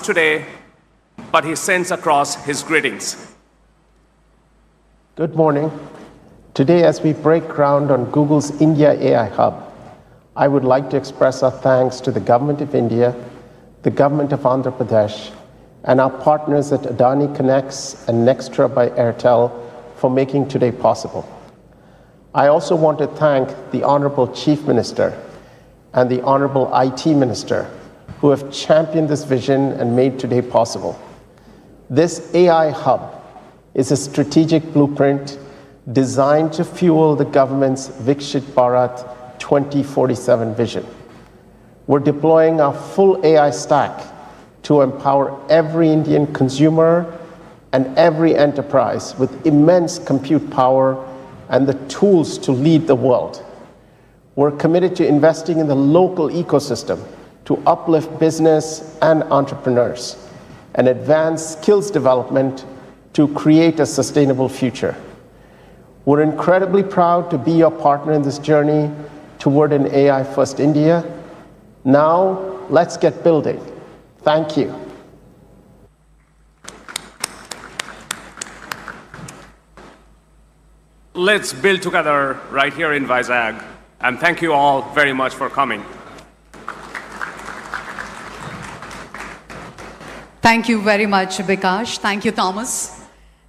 today, but he sends across his greetings. Good morning. Today, as we break ground on Google's India AI Hub, I would like to express our thanks to the Government of India, the Government of Andhra Pradesh, and our partners at Adani Connects and Nextra by Airtel for making today possible. I also want to thank the Honorable Chief Minister and the Honorable IT Minister who have championed this vision and made today possible. This AI hub is a strategic blueprint designed to fuel the government's Viksit Bharat 2047 vision. We're deploying our full AI stack to empower every Indian consumer and every enterprise with immense compute power and the tools to lead the world. We're committed to investing in the local ecosystem to uplift business and entrepreneurs and advance skills development to create a sustainable future. We're incredibly proud to be your partner in this journey toward an AI-first India. Now, let's get building. Thank you. Let's build together right here in Vizag, and thank you all very much for coming. Thank you very much, Bikash. Thank you, Thomas.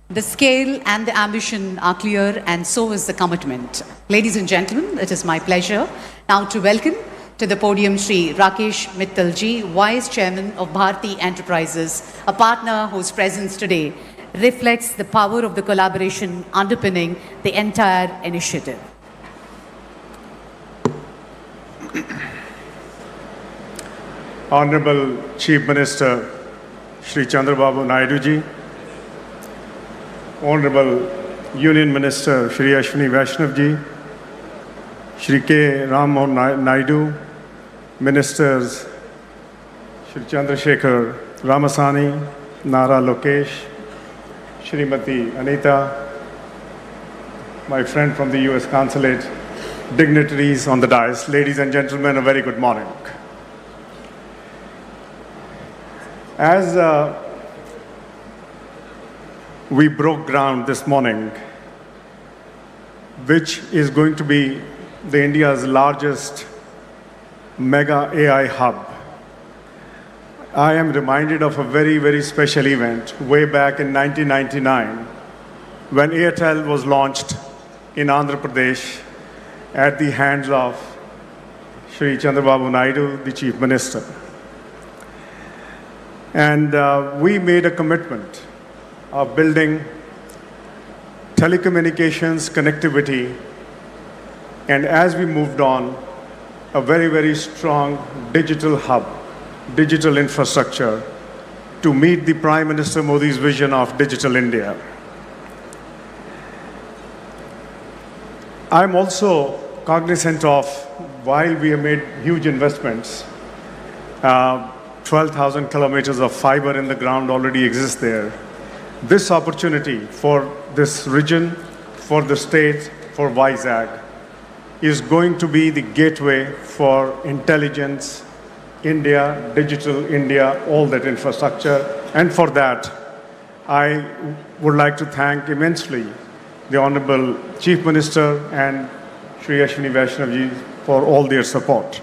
The scale and the ambition are clear, and so is the commitment. Ladies and gentlemen, it is my pleasure now to welcome to the podium Sri Rakesh Mittalji, Vice Chairman of Bharti Enterprises, a partner whose presence today reflects the power of the collaboration underpinning the entire initiative. Honorable Chief Minister Shri Chandrababu Naidu ji, Honorable Union Minister Shri Ashwini Vaishnav ji, Shri K. Ram Mohan Naidu, Ministers Shri Chandrasekhar Ramasani, Nara Lokesh, Shrimati Anita, my friend from the US Consulate, dignitaries on the dais, ladies and gentlemen, a very good morning. As we broke ground this morning, which is going to be the India's largest mega AI hub, I am reminded of a very, very special event way back in 1999 when Airtel was launched in Andhra Pradesh at the hands of Shri Chandrababu Naidu, the Chief Minister. And we made a commitment of building telecommunications connectivity, and as we moved on, a very, very strong digital hub, digital infrastructure to meet the Prime Minister Modi's vision of Digital India. I'm also cognizant of, while we have made huge investments, 12,000 kilometers of fiber in the ground already exists there. This opportunity for this region, for the state, for Vizag, is going to be the gateway for intelligence, India, digital India, all that infrastructure. And for that, I would like to thank immensely the Honorable Chief Minister and Shri Ashwini Vaishnav ji for all their support.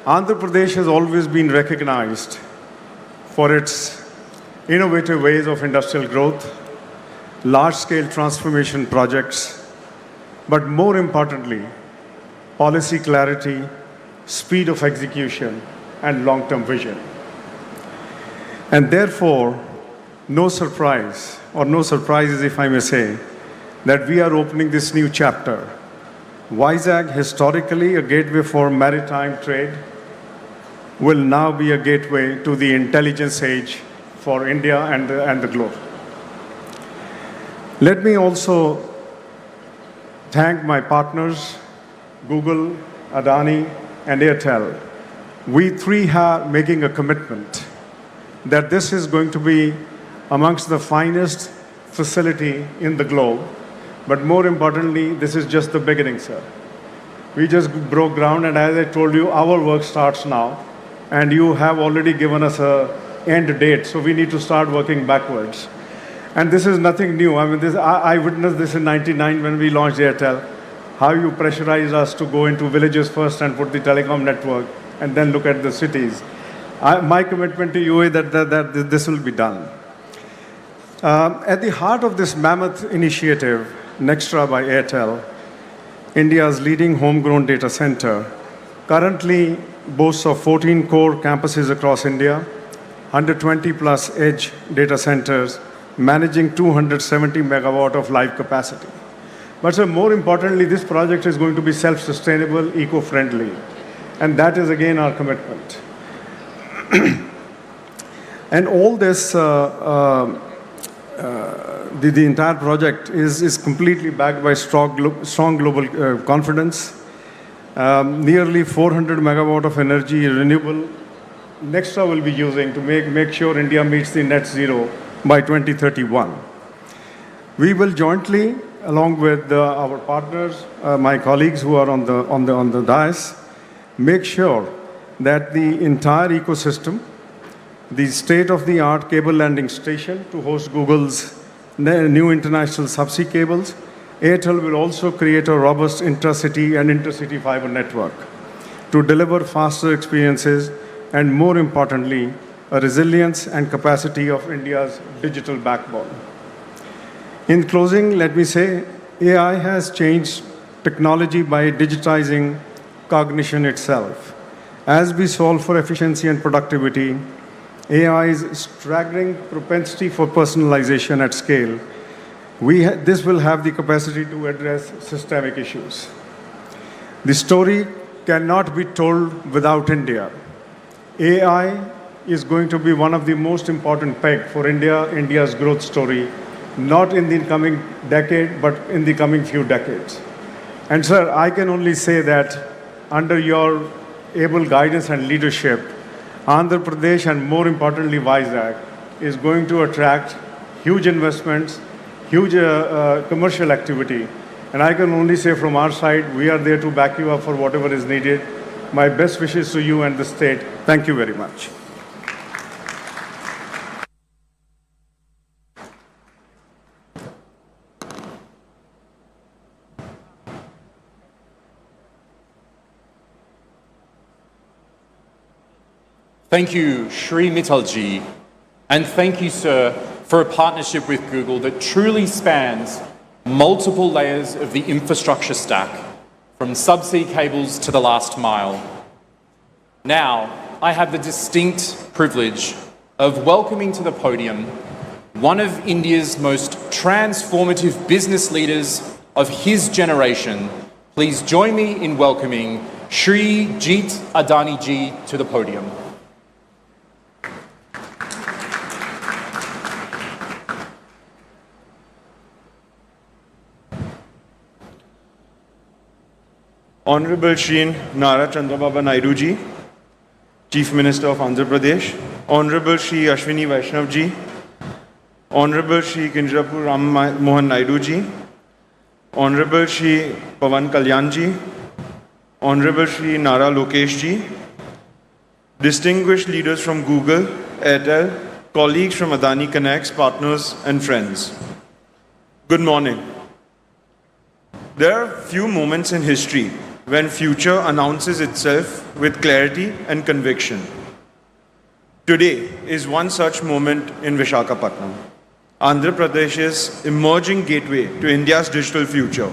Andhra Pradesh has always been recognized for its innovative ways of industrial growth, large-scale transformation projects, but more importantly, policy clarity, speed of execution, and long-term vision. And therefore, no surprises, if I may say, that we are opening this new chapter. Vizag, historically a gateway for maritime trade, will now be a gateway to the intelligence age for India and the globe. Let me also thank my partners, Google, Adani, and Airtel. We three are making a commitment that this is going to be amongst the finest facility in the globe. But more importantly, this is just the beginning, sir. We just broke ground, and as I told you, our work starts now. And you have already given us a end date, so we need to start working backwards. And this is nothing new. I mean, I witnessed this in '99 when we launched Airtel, how you pressurize us to go into villages first and put the telecom network, and then look at the cities. My commitment to you is that this will be done. At the heart of this mammoth initiative, Nextra by Airtel, India's leading homegrown data center, currently boasts of 14 core campuses across India, 120 plus edge data centers, managing 270 megawatt of live capacity. But so more importantly, this project is going to be self-sustainable, eco-friendly. And that is again our commitment. And all this, the entire project is completely backed by strong global confidence. Nearly 400 megawatt of energy renewable Nextra will be using to make sure India meets the net zero by 2031. We will jointly, along with our partners, my colleagues who are on the dais, make sure that the entire ecosystem, the state-of-the-art cable landing station to host Google's new international subsea cables, Airtel will also create a robust intracity and intercity fiber network to deliver faster experiences and, more importantly, a resilience and capacity of India's digital backbone. In closing, let me say, AI has changed technology by digitizing cognition itself. As we solve for efficiency and productivity, AI's staggering propensity for personalization at scale, this will have the capacity to address systemic issues. The story cannot be told without India. AI is going to be one of the most important pegs for India's growth story, not in the coming decade, but in the coming few decades. And sir, I can only say that under your able guidance and leadership, Andhra Pradesh and more importantly Vizag is going to attract huge investments, huge commercial activity. And I can only say from our side, we are there to back you up for whatever is needed. My best wishes to you and the state. Thank you very much. Thank you, Shri Mittalji, and thank you, sir, for a partnership with Google that truly spans multiple layers of the infrastructure stack, from subsea cables to the last mile. Now, I have the distinct privilege of welcoming to the podium one of India's most transformative business leaders of his generation. Please join me in welcoming Shri Jeet Adani ji to the podium. Honorable Shri Chandrababu Naidu ji, Chief Minister of Andhra Pradesh, Honorable Shri Ashwini Vaishnav ji, Honorable Shri Kinjapur Ram Mohan Naidu ji, Honorable Shri Pawan Kalyan ji, Honorable Shri Nara Lokesh ji, distinguished leaders from Google, Airtel, colleagues from Adani Connects, partners and friends. Good morning. There are few moments in history when future announces itself with clarity and conviction. Today is one such moment in Visakhapatnam, Andhra Pradesh's emerging gateway to India's digital future.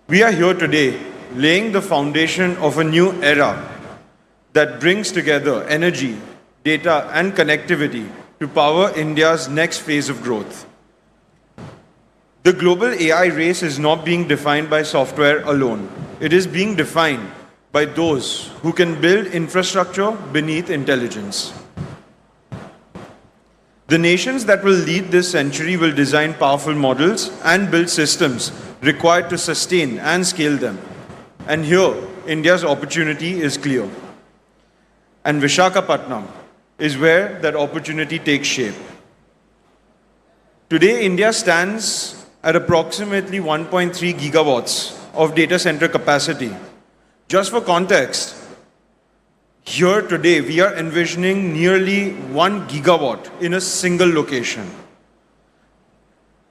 We are here today laying the foundation of a new era that brings together energy, data and connectivity to power India's next phase of growth. The global AI race is not being defined by software alone. It is being defined by those who can build infrastructure beneath intelligence. The nations that will lead this century will design powerful models and build systems required to sustain and scale them. And here, India's opportunity is clear. And Visakhapatnam is where that opportunity takes shape. Today, India stands at approximately 1.3 gigawatts of data center capacity. Just for context, Here today, we are envisioning nearly 1 gigawatt in a single location.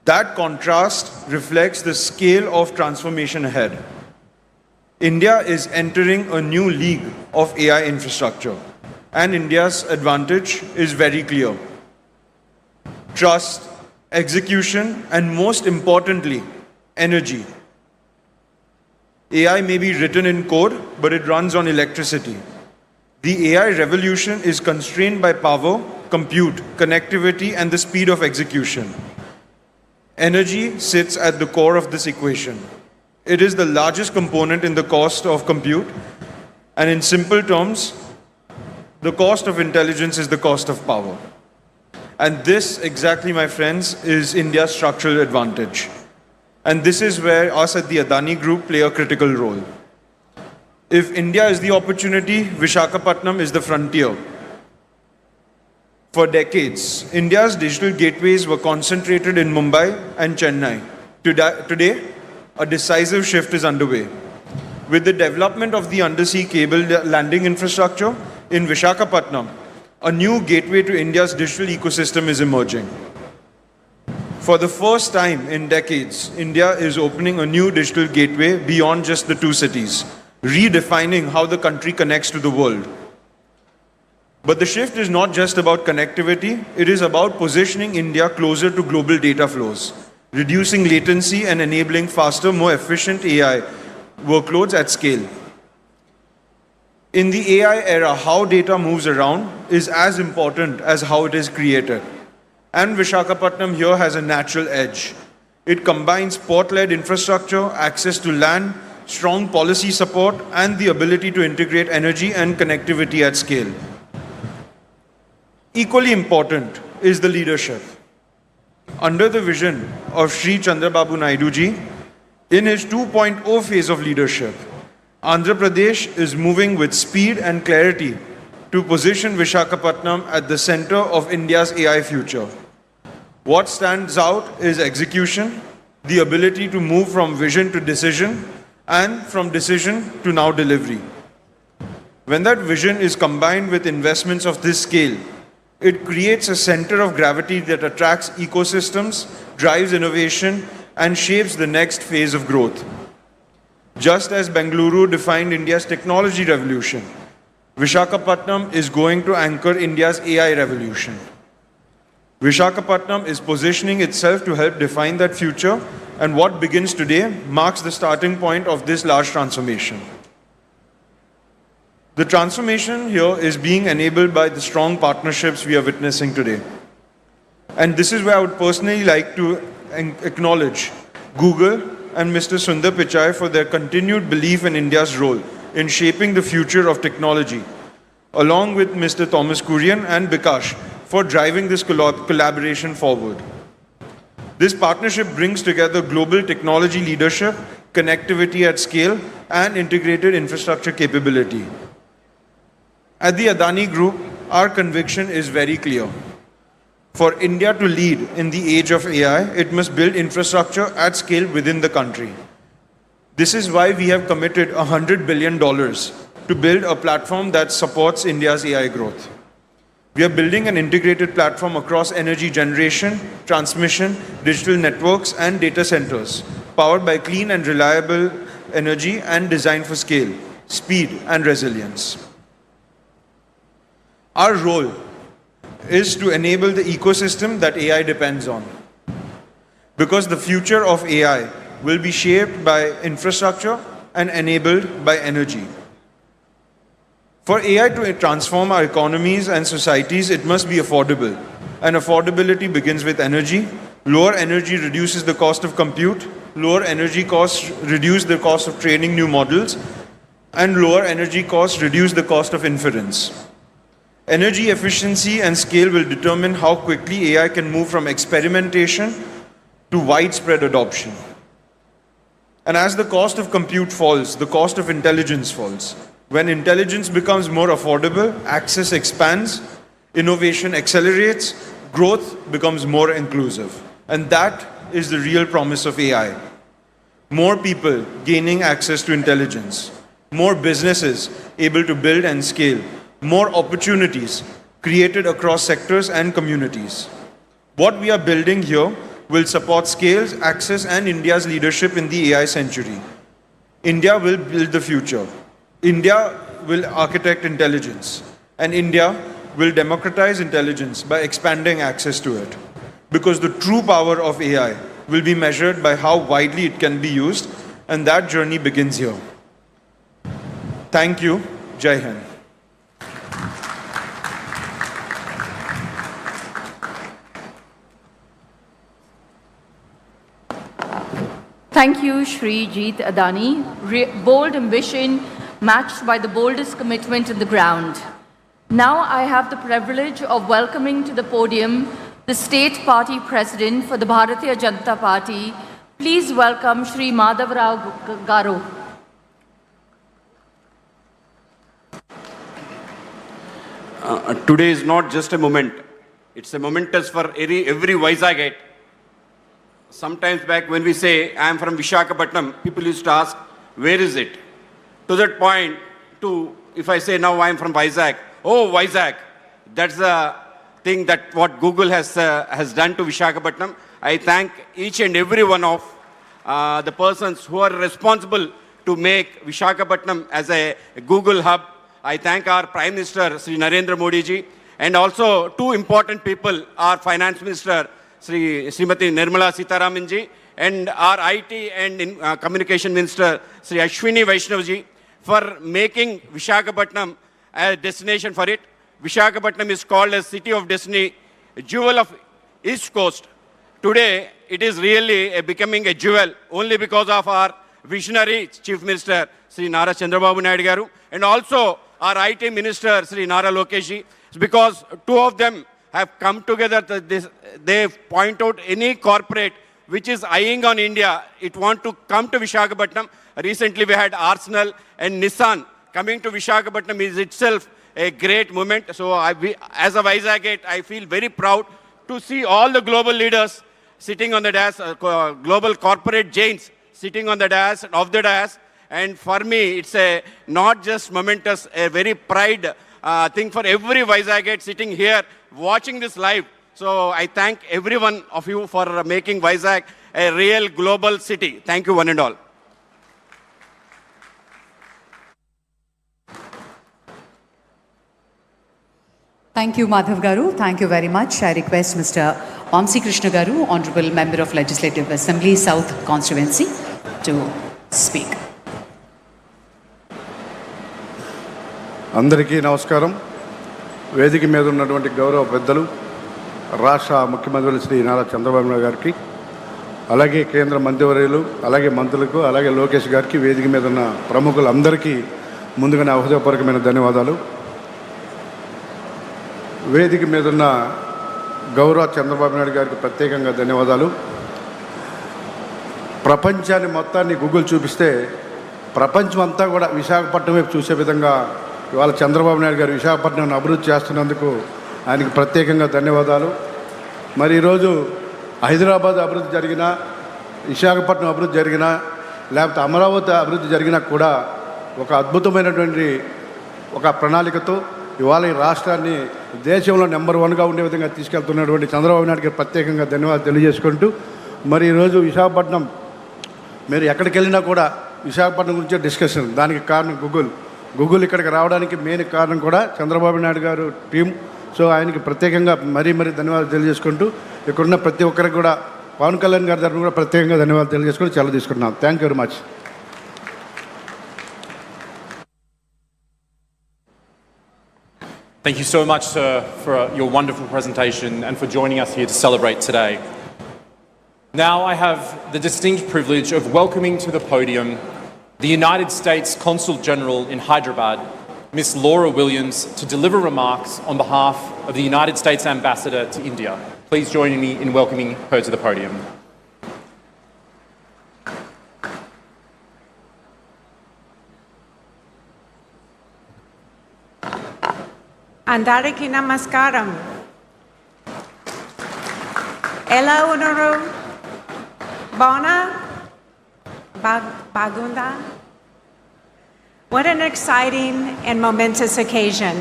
That contrast reflects the scale of transformation ahead. India is entering a new league of AI infrastructure, and India's advantage is very clear. Trust, execution, and most importantly, energy. AI may be written in code, but it runs on electricity. The AI revolution is constrained by power, compute, connectivity, and the speed of execution. Energy sits at the core of this equation. It is the largest component in the cost of compute, and in simple terms, the cost of intelligence is the cost of power. And this, exactly, my friends, is India's structural advantage. And this is where us at the Adani Group play a critical role. If India is the opportunity, Visakhapatnam is the frontier. For decades, India's digital gateways were concentrated in Mumbai and Chennai. Today, a decisive shift is underway. With the development of the undersea cable landing infrastructure in Visakhapatnam, a new gateway to India's digital ecosystem is emerging. For the first time in decades, India is opening a new digital gateway beyond just the two cities, redefining how the country connects to the world. But the shift is not just about connectivity, it is about positioning India closer to global data flows, reducing latency and enabling faster, more efficient AI workloads at scale. In the AI era, how data moves around is as important as how it is created. And Visakhapatnam here has a natural edge. It combines port-led infrastructure, access to land, strong policy support, and the ability to integrate energy and connectivity at scale. Equally important is the leadership. Under the vision of Sri Chandrababu Naidu ji, in his 2.0 phase of leadership, Andhra Pradesh is moving with speed and clarity to position Visakhapatnam at the center of India's AI future. What stands out is execution, the ability to move from vision to decision, and from decision to now delivery. When that vision is combined with investments of this scale, it creates a center of gravity that attracts ecosystems, drives innovation, and shapes the next phase of growth. Just as Bengaluru defined India's technology revolution, Visakhapatnam is going to anchor India's AI revolution. Visakhapatnam is positioning itself to help define that future, and what begins today marks the starting point of this large transformation. The transformation here is being enabled by the strong partnerships we are witnessing today. And this is where I would personally like to acknowledge Google and Mr. Sundar Pichai for their continued belief in India's role in shaping the future of technology, along with Mr. Thomas Kurian and Bikash for driving this collaboration forward. This partnership brings together global technology leadership, connectivity at scale, and integrated infrastructure capability. At the Adani Group, our conviction is very clear. For India to lead in the age of AI, it must build infrastructure at scale within the country. This is why we have committed $100 billion to build a platform that supports India's AI growth. We are building an integrated platform across energy generation, transmission, digital networks, and data centers, powered by clean and reliable energy and designed for scale, speed, and resilience. Our role is to enable the ecosystem that AI depends on. Because the future of AI will be shaped by infrastructure and enabled by energy. For AI to transform our economies and societies, it must be affordable. And affordability begins with energy. Lower energy reduces the cost of compute. Lower energy costs reduce the cost of training new models. And lower energy costs reduce the cost of inference. Energy efficiency and scale will determine how quickly AI can move from experimentation to widespread adoption. And as the cost of compute falls, the cost of intelligence falls. When intelligence becomes more affordable, access expands, innovation accelerates, growth becomes more inclusive. And that is the real promise of AI. More people gaining access to intelligence, more businesses able to build and scale, more opportunities created across sectors and communities. What we are building here will support scales, access, and India's leadership in the AI century. India will build the future. India will architect intelligence. And India will democratize intelligence by expanding access to it. Because the true power of AI will be measured by how widely it can be used, and that journey begins here. Thank you. Jai Hind. Thank you, Shri Jeet Adani. Bold ambition matched by the boldest commitment on the ground. Now I have the privilege of welcoming to the podium the State Party President for the Bharatiya Janata Party. Please welcome Shri Madhav Rao Garu. Today is not just a moment. It's a momentous for every Visakhite. Sometimes back when we say, I am from Visakhapatnam, people used to ask, where is it? To that point, if I say now I am from Vizag, oh, Vizag, that's the thing that what Google has done to Visakhapatnam. I thank each and every one of the persons who are responsible to make Visakhapatnam as a Google hub. I thank our Prime Minister, Sri Narendra Modi ji, and also two important people, our Finance Minister, Srimati Nirmala Sitharaman ji, and our IT and Communication Minister, Sri Ashwini Vaishnav ji, for making Visakhapatnam a destination for it. Visakhapatnam is called as City of Destiny, a jewel of East Coast. Today, it is really becoming a jewel only because of our visionary Chief Minister, Sri Nara Chandrababu Naidu garu, and also our IT Minister, Sri Nara Lokesh ji, because two of them have come together. They point out any corporate which is eyeing on India, it want to come to Visakhapatnam. Recently, we had Arsenal and Nissan coming to Visakhapatnam is itself a great moment. So as a Visakhite, I feel very proud to see all the global leaders sitting on the dais, global corporate giants sitting on the dais, of the dais. And for me, it's not just momentous, a very pride thing for every Visakhite sitting here, watching this live. So I thank every one of you for making Vizag a real global city. Thank you, one and all. Thank you, Madhav Garu. Thank you very much. I request Mr. Vamsi Krishna Garu, Honorable Member of Legislative Assembly, South Constituency, to speak. అందరికీ నమస్కారం. వేదిక మీద ఉన్నటువంటి గౌరవ పెద్దలు రాష్ట్ర ముఖ్యమంత్రి శ్రీ నారా చంద్రబాబు నాయుడు గారికి, అలాగే కేంద్ర మంత్రివర్యులు, అలాగే మంత్రులకు, అలాగే లోకేష్ గారికి, వేదిక మీద ఉన్న ప్రముఖులందరికీ ముందుగానే హృదయపూర్వకమైన ధన్యవాదాలు. వేదిక మీద ఉన్న గౌరవ చంద్రబాబు నాయుడు గారికి ప్రత్యేకంగా ధన్యవాదాలు. ప్రపంచాన్ని మొత్తాన్ని గూగుల్ చూపిస్తే ప్రపంచం అంతా కూడా విశాఖపట్నం వైపు చూసే విధంగా ఇవాళ చంద్రబాబు నాయుడు గారు విశాఖపట్నం అభివృద్ధి చేస్తున్నందుకు ఆయనకి ప్రత్యేకంగా ధన్యవాదాలు. మరి ఈరోజు హైదరాబాద్ అభివృద్ధి జరిగినా, విశాఖపట్నం అభివృద్ధి జరిగినా, లేకపోతే అమరావతి అభివృద్ధి జరిగినా కూడా ఒక అద్భుతమైనటువంటి ఒక ప్రణాళికతో ఇవాళ ఈ రాష్ట్రాన్ని దేశంలో నెంబర్ 1గా ఉండే విధంగా తీసుకెళ్తున్నటువంటి చంద్రబాబు నాయుడు గారికి ప్రత్యేకంగా ధన్యవాదాలు తెలియజేసుకుంటూ, మరి ఈరోజు విశాఖపట్నం మీరు ఎక్కడికి వెళ్ళినా కూడా విశాఖపట్నం గురించే డిస్కషన్. దానికి కారణం గూగుల్ ఇక్కడికి రావడానికి మెయిన్ కారణం కూడా చంద్రబాబు నాయుడు గారు టీం. సో ఆయనకి ప్రత్యేకంగా మరీ ధన్యవాదాలు తెలియజేసుకుంటూ, ఇక్కడున్న ప్రతి ఒక్కరికి కూడా పవన్ కళ్యాణ్ గారి తరఫున కూడా ప్రత్యేకంగా ధన్యవాదాలు తెలియజేసుకుంటూ సెలవు తీసుకుంటున్నాం. Thank you very much. Thank you so much, sir, for your wonderful presentation and for joining us here to celebrate today. Now I have the distinct privilege of welcoming to the podium the United States Consul General in Hyderabad, Miss Laura Williams, to deliver remarks on behalf of the United States Ambassador to India. Please join me in welcoming her to the podium. Andariki namaskaram. Ela unaru. Bona. Bagunda. What an exciting and momentous occasion.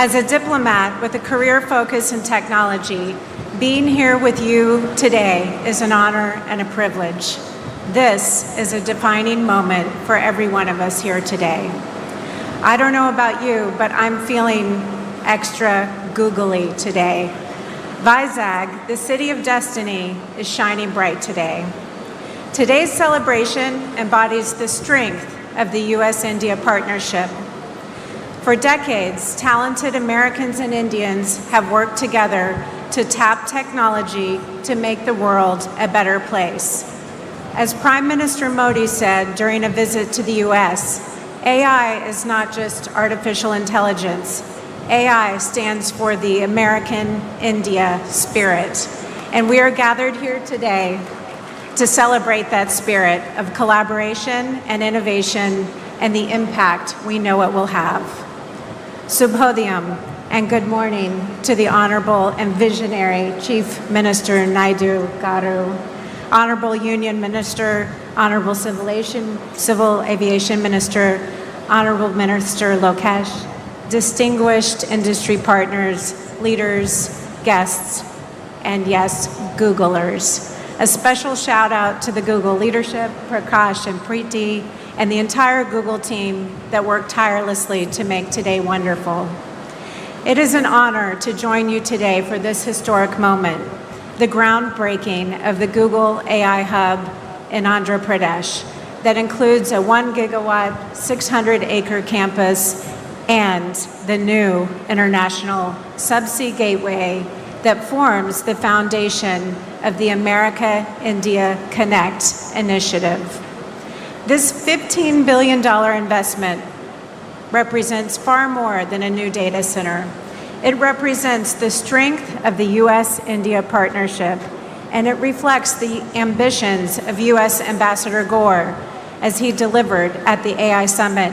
As a diplomat with a career focus in technology, being here with you today is an honor and a privilege. This is a defining moment for every one of us here today. I don't know about you, but I'm feeling extra googly today. Vizag, the city of destiny, is shining bright today. Today's celebration embodies the strength of the U.S.-India partnership. For decades, talented Americans and Indians have worked together to tap technology to make the world a better place. As Prime Minister Modi said during a visit to the U.S., AI is not just artificial intelligence. AI stands for the American India spirit. And we are gathered here today to celebrate that spirit of collaboration and innovation and the impact we know it will have. Subhodhyam, and good morning to the Honorable and Visionary Chief Minister Naidu Garu, Honorable Union Minister, Honorable Civil Aviation Minister, Honorable Minister Lokesh, distinguished industry partners, leaders, guests, and yes, Googlers. A special shout out to the Google leadership, Prakash and Preeti, and the entire Google team that worked tirelessly to make today wonderful. It is an honor to join you today for this historic moment, the groundbreaking of the Google AI Hub in Andhra Pradesh that includes a 1 gigawatt, 600-acre campus and the new international subsea gateway that forms the foundation of the America-India Connect initiative. This $15 billion investment represents far more than a new data center. It represents the strength of the U.S.-India partnership, and it reflects the ambitions of U.S. Ambassador Gore as he delivered at the AI Summit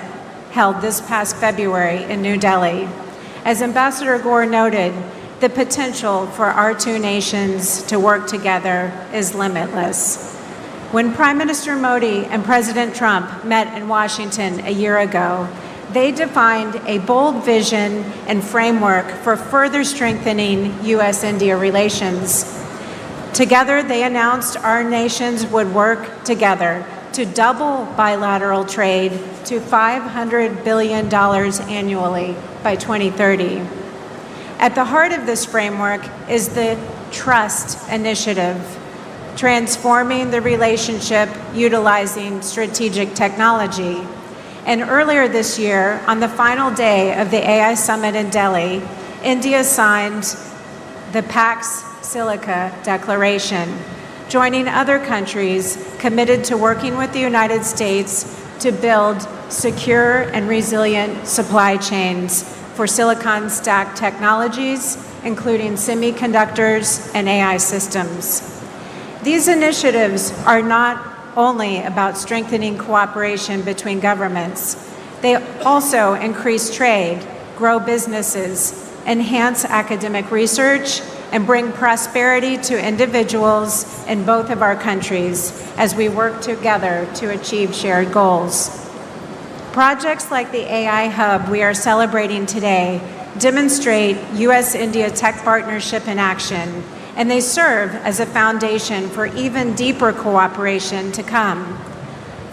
held this past February in New Delhi. As Ambassador Gore noted, the potential for our two nations to work together is limitless. When Prime Minister Modi and President Trump met in Washington a year ago, they defined a bold vision and framework for further strengthening U.S.-India relations. Together, they announced our nations would work together to double bilateral trade to $500 billion annually by 2030. At the heart of this framework is the Trust Initiative, transforming the relationship utilizing strategic technology. And earlier this year, on the final day of the AI Summit in Delhi, India signed the Pax Silica Declaration, joining other countries committed to working with the United States to build secure and resilient supply chains for silicon stack technologies, including semiconductors and AI systems. These initiatives are not only about strengthening cooperation between governments. They also increase trade, grow businesses, enhance academic research, and bring prosperity to individuals in both of our countries as we work together to achieve shared goals. Projects like the AI Hub we are celebrating today demonstrate U.S.-India tech partnership in action, and they serve as a foundation for even deeper cooperation to come.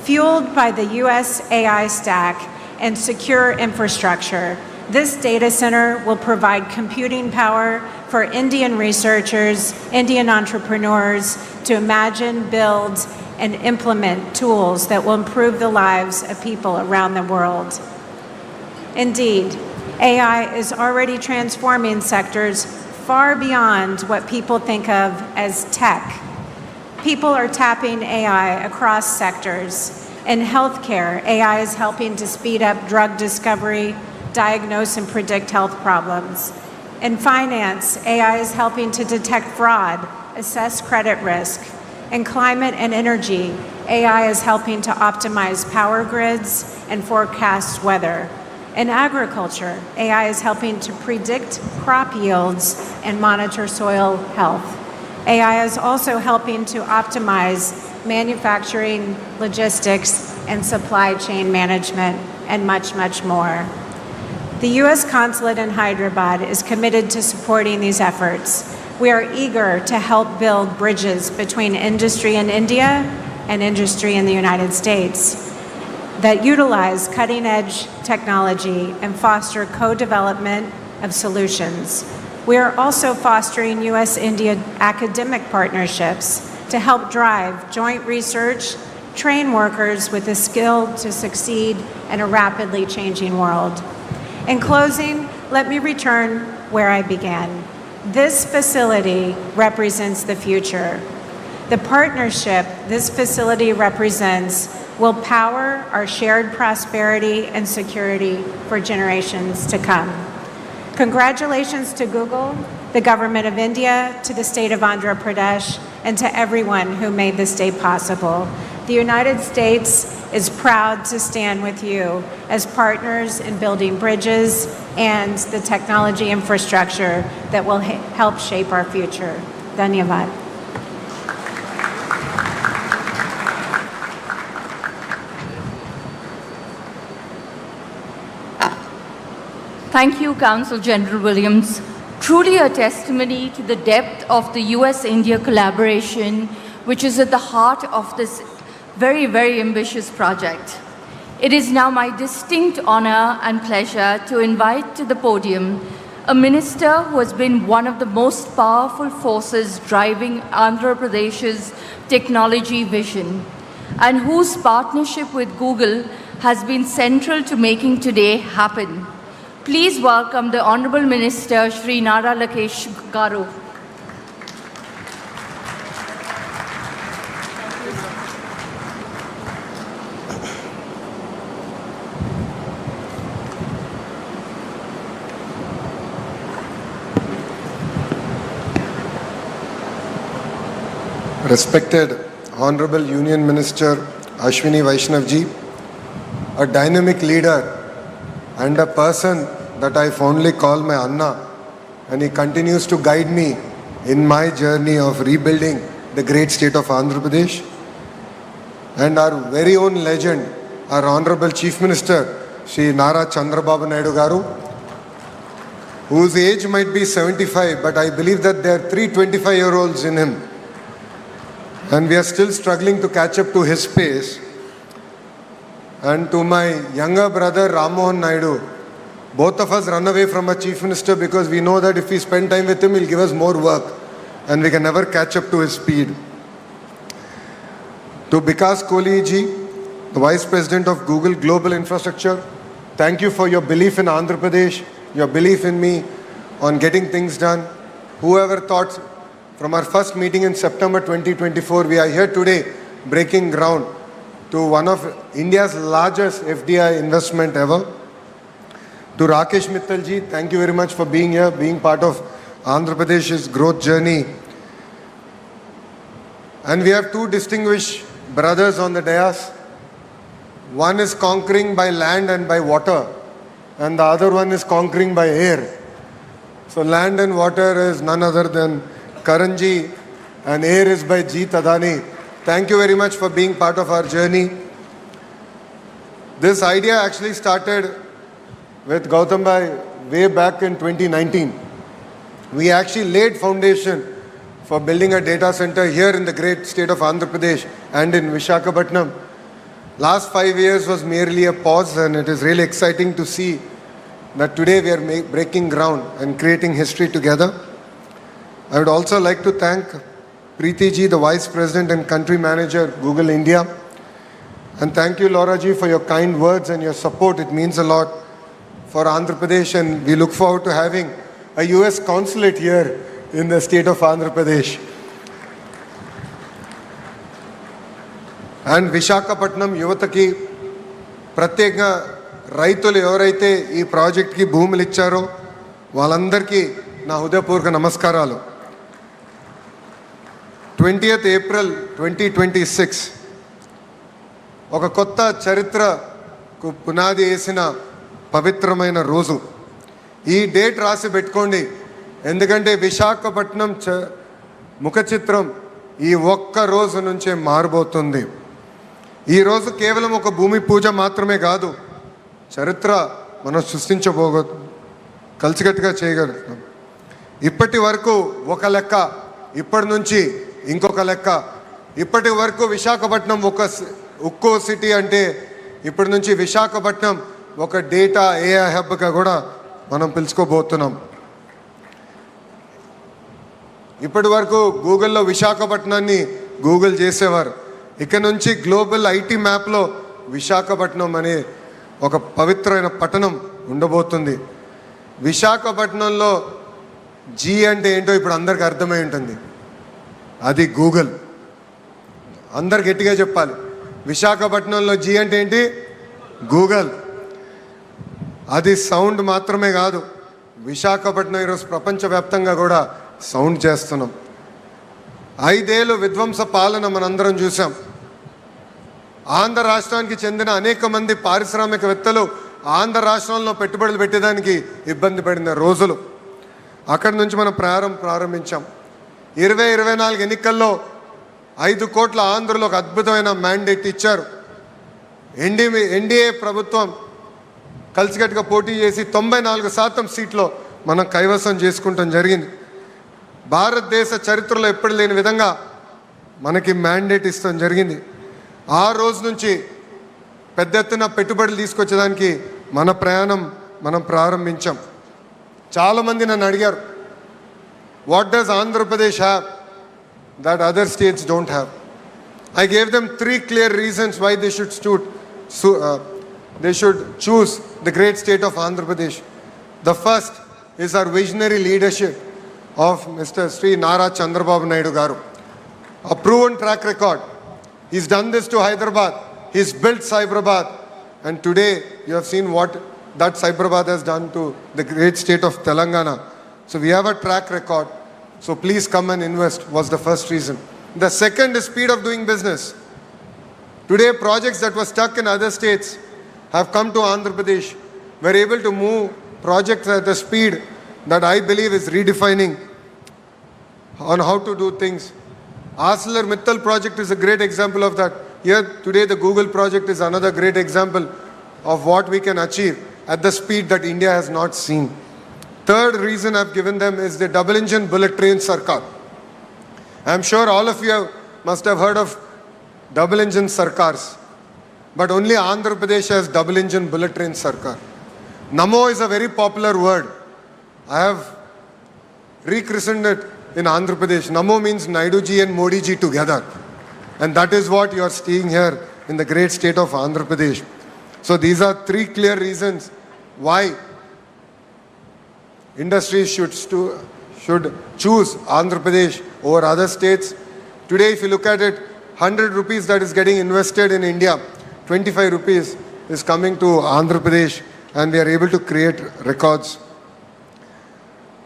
Fueled by the U.S. AI stack and secure infrastructure, this data center will provide computing power for Indian researchers, Indian entrepreneurs to imagine, build, and implement tools that will improve the lives of people around the world. Indeed, AI is already transforming sectors far beyond what people think of as tech. People are tapping AI across sectors. In healthcare, AI is helping to speed up drug discovery, diagnose and predict health problems. In finance, AI is helping to detect fraud, assess credit risk. In climate and energy, AI is helping to optimize power grids and forecast weather. In agriculture, AI is helping to predict crop yields and monitor soil health. AI is also helping to optimize manufacturing, logistics, and supply chain management, and much, much more. The U.S. Consulate in Hyderabad is committed to supporting these efforts. We are eager to help build bridges between industry in India and industry in the United States that utilize cutting-edge technology and foster co-development of solutions. We are also fostering U.S.-India academic partnerships to help drive joint research, train workers with the skill to succeed in a rapidly changing world. In closing, let me return where I began. This facility represents the future. The partnership this facility represents will power our shared prosperity and security for generations to come. Congratulations to Google, the Government of India, to the State of Andhra Pradesh, and to everyone who made this day possible. The United States is proud to stand with you as partners in building bridges and the technology infrastructure that will help shape our future. Dhanyavad. Thank you, Counsel General Williams. Truly a testimony to the depth of the US-India collaboration, which is at the heart of this very, very ambitious project. It is now my distinct honor and pleasure to invite to the podium a minister who has been one of the most powerful forces driving Andhra Pradesh's technology vision, and whose partnership with Google has been central to making today happen. Please welcome the Honorable Minister, Shri Nara Lakesh Garu. Respected Honorable Union Minister Ashwini Vaishnav ji, a dynamic leader and a person that I fondly call my Anna, and he continues to guide me in my journey of rebuilding the great state of Andhra Pradesh. And our very own legend, our Honorable Chief Minister, Shri Nara Chandrababu Naidu Garu, whose age might be 75, but I believe that there are 3 25-year-olds in him. And we are still struggling to catch up to his pace. And to my younger brother, Ram Mohan Naidu, both of us run away from a chief minister because we know that if we spend time with him, he'll give us more work and we can never catch up to his speed. To Vikas Kohli ji, the Vice President of Google Global Infrastructure, thank you for your belief in Andhra Pradesh, your belief in me on getting things done. Whoever thought from our first meeting in September 2024, we are here today breaking ground to one of India's largest FDI investment ever. To Rakesh Mittal ji, thank you very much for being here, being part of Andhra Pradesh's growth journey. And we have 2 distinguished brothers on the dais. One is conquering by land and by water, and the other one is conquering by air. So land and water is none other than Karan ji, and air is by Jeet Adani. Thank you very much for being part of our journey. This idea actually started with Gautam Bhai way back in 2019. We actually laid foundation for building a data center here in the great state of Andhra Pradesh and in Visakhapatnam. Last 5 years was merely a pause, and it is really exciting to see that today we are breaking ground and creating history together. I would also like to thank Preeti ji, the Vice President and Country Manager, Google India. And thank you, Laura ji, for your kind words and your support. It means a lot for Andhra Pradesh, and we look forward to having a US consulate here in the state of Andhra Pradesh. And Visakhapatnam యువతకి ప్రత్యేకంగా రైతులు ఎవరైతే ఈ ప్రాజెక్ట్కి భూములు ఇచ్చారో వాళ్ళందరికీ నా హృదయపూర్వక నమస్కారాలు. 20th April 2026 ఒక కొత్త చరిత్రకు పునాది వేసిన పవిత్రమైన రోజు. ఈ డేట్ రాసి పెట్టుకోండి, ఎందుకంటే విశాఖపట్నం ముఖ చిత్రం ఈ ఒక్క రోజు నుంచే మారబోతుంది. ఈ రోజు కేవలం ఒక భూమి పూజ మాత్రమే కాదు, చరిత్ర మనం కలిసికట్టుగా చేయగలుగుతాం. ఇప్పటి వరకు ఒక లెక్క, ఇప్పటి నుంచి ఇంకొక లెక్క. ఇప్పటి వరకు విశాఖపట్నం ఒక ఉక్కో సిటీ అంటే ఇప్పటి నుంచి విశాఖపట్నం ఒక డేటా ఏఐ హబ్గా కూడా మనం పిలుచుకోబోతున్నాం. ఇప్పటి వరకు గూగుల్లో విశాఖపట్నాన్ని గూగుల్ చేసేవారు. ఇక నుంచి గ్లోబల్ ఐటీ మ్యాప్లో విశాఖపట్నం అనే ఒక పవిత్రమైన పట్టణం ఉండబోతుంది. విశాఖపట్నంలో జీ అంటే ఏంటో ఇప్పుడు అందరికి అర్థమై ఉంటుంది. అది గూగుల్. అందరు గట్టిగా చెప్పాలి. విశాఖపట్నంలో జీ అంటే ఏంటి? గూగుల్. అది సౌండ్ మాత్రమే కాదు, విశాఖపట్నం ఈరోజు ప్రపంచవ్యాప్తంగా కూడా సౌండ్ చేస్తున్నాం. 5 ఏళ్ళు విధ్వంస పాలన మనందరం చూసాం. ఆంధ్ర రాష్ట్రానికి చెందిన అనేక మంది పారిశ్రామికవేత్తలు ఆంధ్ర రాష్ట్రంలో పెట్టుబడులు పెట్టేదానికి ఇబ్బంది పడిన రోజులు. అక్కడి నుంచి మనం ప్రారంభించాం. 2024 ఎన్నికల్లో 5 కోట్ల ఆంధ్రులు ఒక అద్భుతమైన మ్యాండేట్ ఇచ్చారు. ఎన్డీఏ ప్రభుత్వం కలిసికట్టుగా పోటీ చేసి 94% సీట్లో మనం కైవసం చేసుకుంటాం జరిగింది. భారతదేశ చరిత్రలో ఎప్పుడు లేని విధంగా మనకి మ్యాండేట్ ఇస్తాం జరిగింది. ఆ రోజు నుంచి పెద్ద ఎత్తున పెట్టుబడులు తీసుకొచ్చేదానికి మన ప్రయాణం మనం ప్రారంభించాం. చాలామంది నన్ను అడిగారు, what does Andhra Pradesh have that other states don't have? I gave them 3 clear reasons why they should choose the great state of Andhra Pradesh. The first is our visionary leadership of Mr. Sri Nara Chandrababu Naidu garu. A proven track record. He's done this to Hyderabad. He's built Cyberabad. And today you have seen what that Cyberabad has done to the great state of Telangana. So we have a track record. So please come and invest was the first reason. The second is speed of doing business. Today projects that were stuck in other states have come to Andhra Pradesh. We're able to move projects at a speed that I believe is redefining on how to do things. ArcelorMittal project is a great example of that. Here today the Google project is another great example of what we can achieve at the speed that India has not seen. Third reason I've given them is the double engine bullet train Sarkar. I'm sure all of you must have heard of double engine Sarkars, but only Andhra Pradesh has double engine bullet train Sarkar. Namo is a very popular word. I have rechristened it in Andhra Pradesh. Namo means Naidu ji and Modi ji together. And that is what you are seeing here in the great state of Andhra Pradesh. So these are 3 clear reasons why industries should choose Andhra Pradesh over other states. Today, if you look at it, 100 rupees that is getting invested in India, 25 rupees is coming to Andhra Pradesh, and we are able to create records.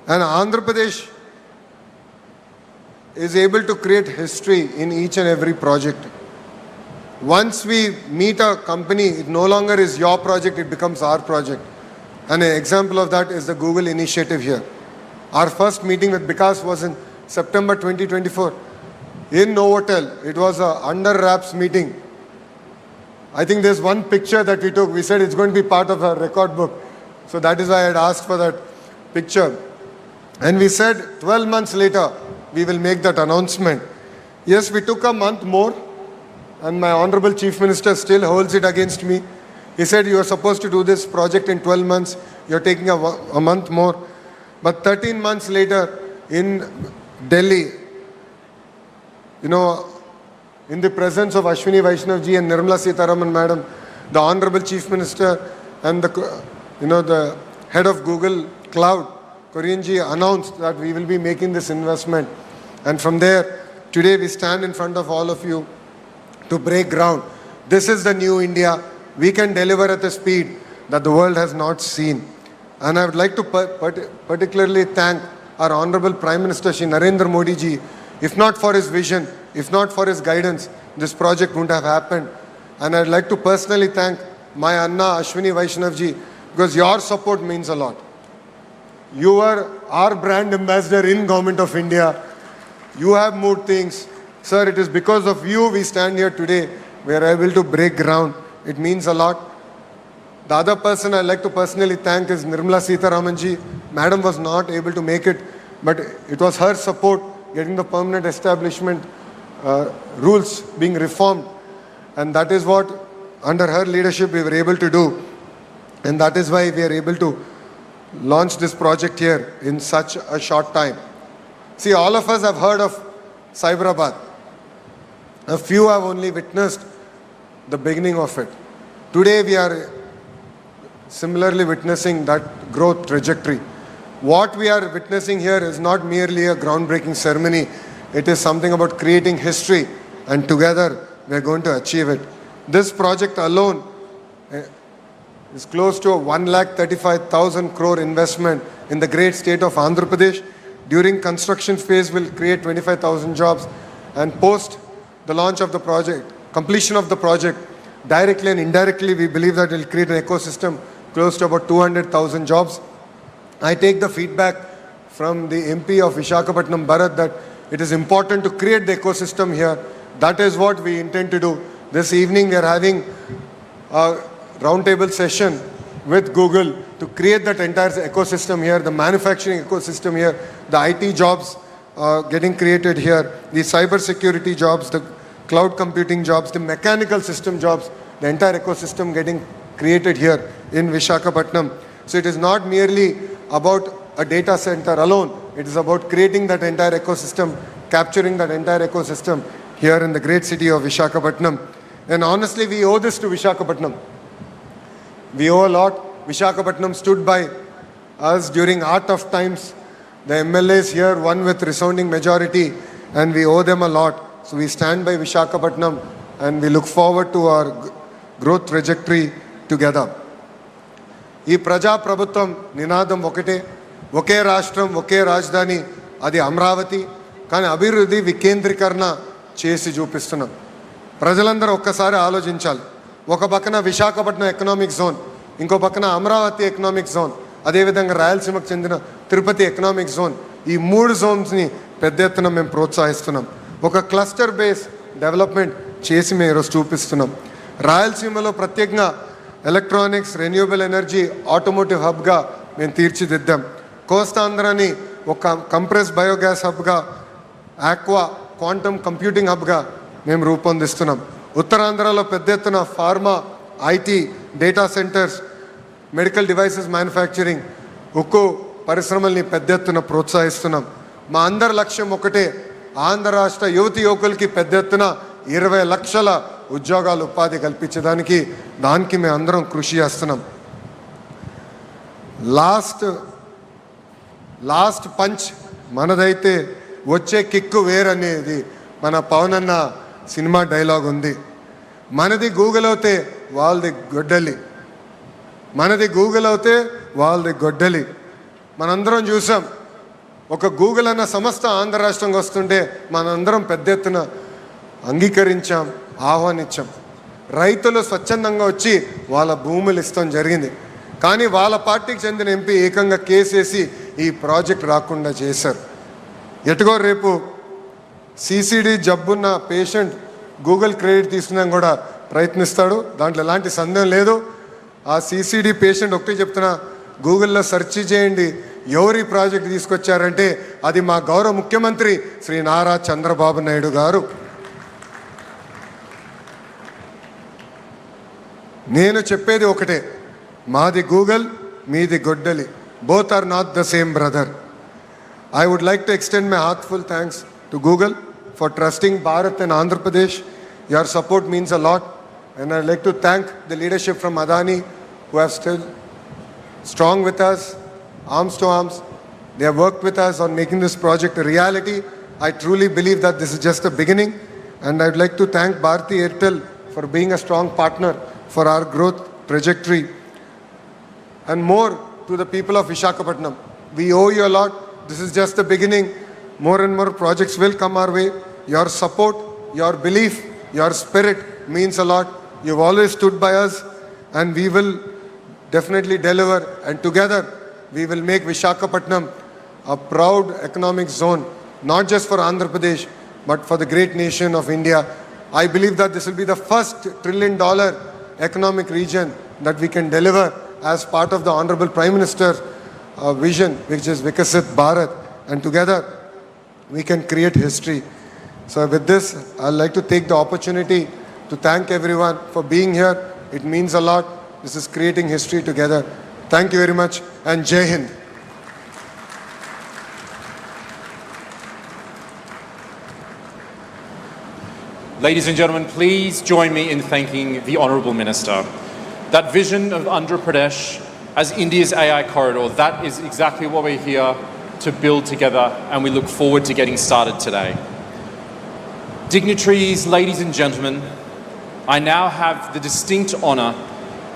And Andhra Pradesh is able to create history in each and every project. Once we meet a company, it no longer is your project, it becomes our project. And an example of that is the Google initiative here. Our first meeting with Vikas was in September 2024 in Novotel. It was a under wraps meeting. I think there's one picture that we took. We said it's going to be part of our record book. So that is why I had asked for that picture. And we said 12 months later, we will make that announcement. Yes, we took a month more, and my Honorable Chief Minister still holds it against me. He said, you are supposed to do this project in 12 months. You're taking a month more. But 13 months later, in Delhi, in the presence of Ashwini Vaishnav ji and Nirmala Sitharaman madam, the Honorable Chief Minister and the head of Google Cloud, Korean ji, announced that we will be making this investment. And from there, today we stand in front of all of you to break ground. This is the new India. We can deliver at a speed that the world has not seen. And I would like to particularly thank our Honorable Prime Minister Shri Narendra Modi ji. If not for his vision, if not for his guidance, this project wouldn't have happened. And I'd like to personally thank my Anna Ashwini Vaishnav ji, because your support means a lot. You are our brand ambassador in Government of India. You have moved things. Sir, it is because of you we stand here today. We are able to break ground. It means a lot. The other person I'd like to personally thank is Nirmala Sitharamanji. Madam was not able to make it, but it was her support getting the permanent establishment rules being reformed. And that is what, under her leadership, we were able to do. And that is why we are able to launch this project here in such a short time. See, all of us have heard of Cyberabad. A few have only witnessed the beginning of it. Today we are similarly witnessing that growth trajectory. What we are witnessing here is not merely a groundbreaking ceremony. It is something about creating history, and together we are going to achieve it. This project alone is close to a 1,35,000 crore investment in the great state of Andhra Pradesh. During construction phase will create 25,000 jobs, and post the launch of the project, completion of the project, directly and indirectly we believe that it will create an ecosystem close to about 200,000 jobs. I take the feedback from the MP of Visakhapatnam, Bharat, that it is important to create the ecosystem here. That is what we intend to do. This evening we are having a roundtable session with Google to create that entire ecosystem here, the manufacturing ecosystem here, the IT jobs getting created here, the cyber security jobs, the cloud computing jobs, the mechanical system jobs, the entire ecosystem getting created here in Visakhapatnam. So it is not merely about a data center alone. It is about creating that entire ecosystem, capturing that entire ecosystem here in the great city of Visakhapatnam. And honestly, we owe this to Visakhapatnam. We owe a lot. Visakhapatnam stood by us during our tough times. The MLAs here won with resounding majority, and we owe them a lot. So we stand by Visakhapatnam, and we look forward to our growth trajectory together. ఈ ప్రజాప్రభుత్వం నినాదం ఒకటే, ఒకే రాష్ట్రం ఒకే రాజధాని, అది అమరావతి. కానీ అభివృద్ధి వికేంద్రీకరణ చేసి చూపిస్తున్నాం. ప్రజలందరూ ఒక్కసారి ఆలోచించాలి. ఒక పక్కన విశాఖపట్నం ఎకనామిక్ జోన్, ఇంకో పక్కన అమరావతి ఎకనామిక్ జోన్, అదేవిధంగా రాయలసీమకు చెందిన తిరుపతి ఎకనామిక్ జోన్. ఈ 3 జోన్స్ని పెద్ద ఎత్తున మేము ప్రోత్సహిస్తున్నాం. ఒక క్లస్టర్ బేస్ డెవలప్మెంట్ చేసి మేము ఈరోజు చూపిస్తున్నాం. రాయలసీమలో ప్రత్యేకంగా ఎలక్ట్రానిక్స్, రెన్యూవబుల్ ఎనర్జీ, ఆటోమోటివ్ హబ్గా మేము తీర్చిదిద్దాం. కోస్తాంధ్రని ఒక కంప్రెస్ బయోగ్యాస్ హబ్గా, ఆక్వా క్వాంటమ్ కంప్యూటింగ్ హబ్గా మేము రూపొందిస్తున్నాం. ఉత్తరాంధ్రలో పెద్ద ఎత్తున pharma, IT, data centres, medical devices manufacturing, ఉక్కు పరిశ్రమల్ని పెద్ద ఎత్తున ప్రోత్సహిస్తున్నాం. మా అందరి లక్ష్యం ఒకటే, ఆంధ్ర రాష్ట్ర యువతి యువకులకి పెద్ద ఎత్తున 20 లక్షల ఉద్యోగాలు, ఉపాధి కల్పించడానికి దానికి మేము అందరం కృషి చేస్తున్నాం. లాస్ట్ పంచ్ మనదైతే వచ్చే కిక్కు వేరనేది మన పవన్ అన్న సినిమా డైలాగ్ ఉంది. మనది గూగుల్ అవుతే వాళ్ళది గొడ్డలి, మనది గూగుల్ అవుతే వాళ్ళది గొడ్డలి. మనందరం చూసాం, ఒక గూగుల్ అన్న సంస్థ ఆంధ్ర రాష్ట్రంకి వస్తుంటే మనందరం పెద్ద ఎత్తున అంగీకరించాం, ఆహ్వానించాం. రైతులు స్వచ్ఛందంగా వచ్చి వాళ్ళ భూములు ఇస్తాం జరిగింది. కానీ వాళ్ళ పార్టీకి చెందిన ఎంపీ ఏకంగా కేసేసి ఈ ప్రాజెక్ట్ రాకుండా చేశారు. ఎటుగో రేపు సిసిడి జబ్బున్న పేషెంట్ గూగుల్ క్రెడిట్ తీసుకున్నాం కూడా ప్రయత్నిస్తాడు, దాంట్లో ఎలాంటి సందేహం లేదు. ఆ సిసిడి పేషెంట్ ఒకటే చెప్తున్నా, గూగుల్లో సెర్చ్ చేయండి ఎవరు ఈ ప్రాజెక్ట్ తీసుకొచ్చారంటే అది మా గౌరవ ముఖ్యమంత్రి శ్రీ నారా చంద్రబాబు నాయుడు గారు. నేను చెప్పేది ఒకటే, మాది గూగుల్, మీది గొడ్డలి. Both are not the same brother. I would like to extend my heartfelt thanks to Google for trusting Bharat and Andhra Pradesh. Your support means a lot, and I'd like to thank the leadership from Adani who have still strong with us, arms to arms. They have worked with us on making this project a reality. I truly believe that this is just the beginning, and I'd like to thank Bharti Airtel for being a strong partner for our growth trajectory. And more to the people of Visakhapatnam. We owe you a lot. This is just the beginning. More and more projects will come our way. Your support, your belief, your spirit means a lot. You've always stood by us, and we will definitely deliver. And together, we will make Visakhapatnam a proud economic zone, not just for Andhra Pradesh, but for the great nation of India. I belive that this will be the first $1 trillion economic region that we can deliver as part of the Honorable Prime Minister's vision, which is Vikasit Bharat, and together we can create history. So with this, I'd like to take the opportunity to thank everyone for being here. It means a lot. This is creating history together. Thank you very much, and Jai Hind. Ladies and gentlemen, please join me in thanking the Honourable Minister. That vision of Andhra Pradesh as India's AI corridor, that is exactly what we're here to build together, and we look forward to getting started today. Dignitaries, ladies and gentlemen, I now have the distinct honour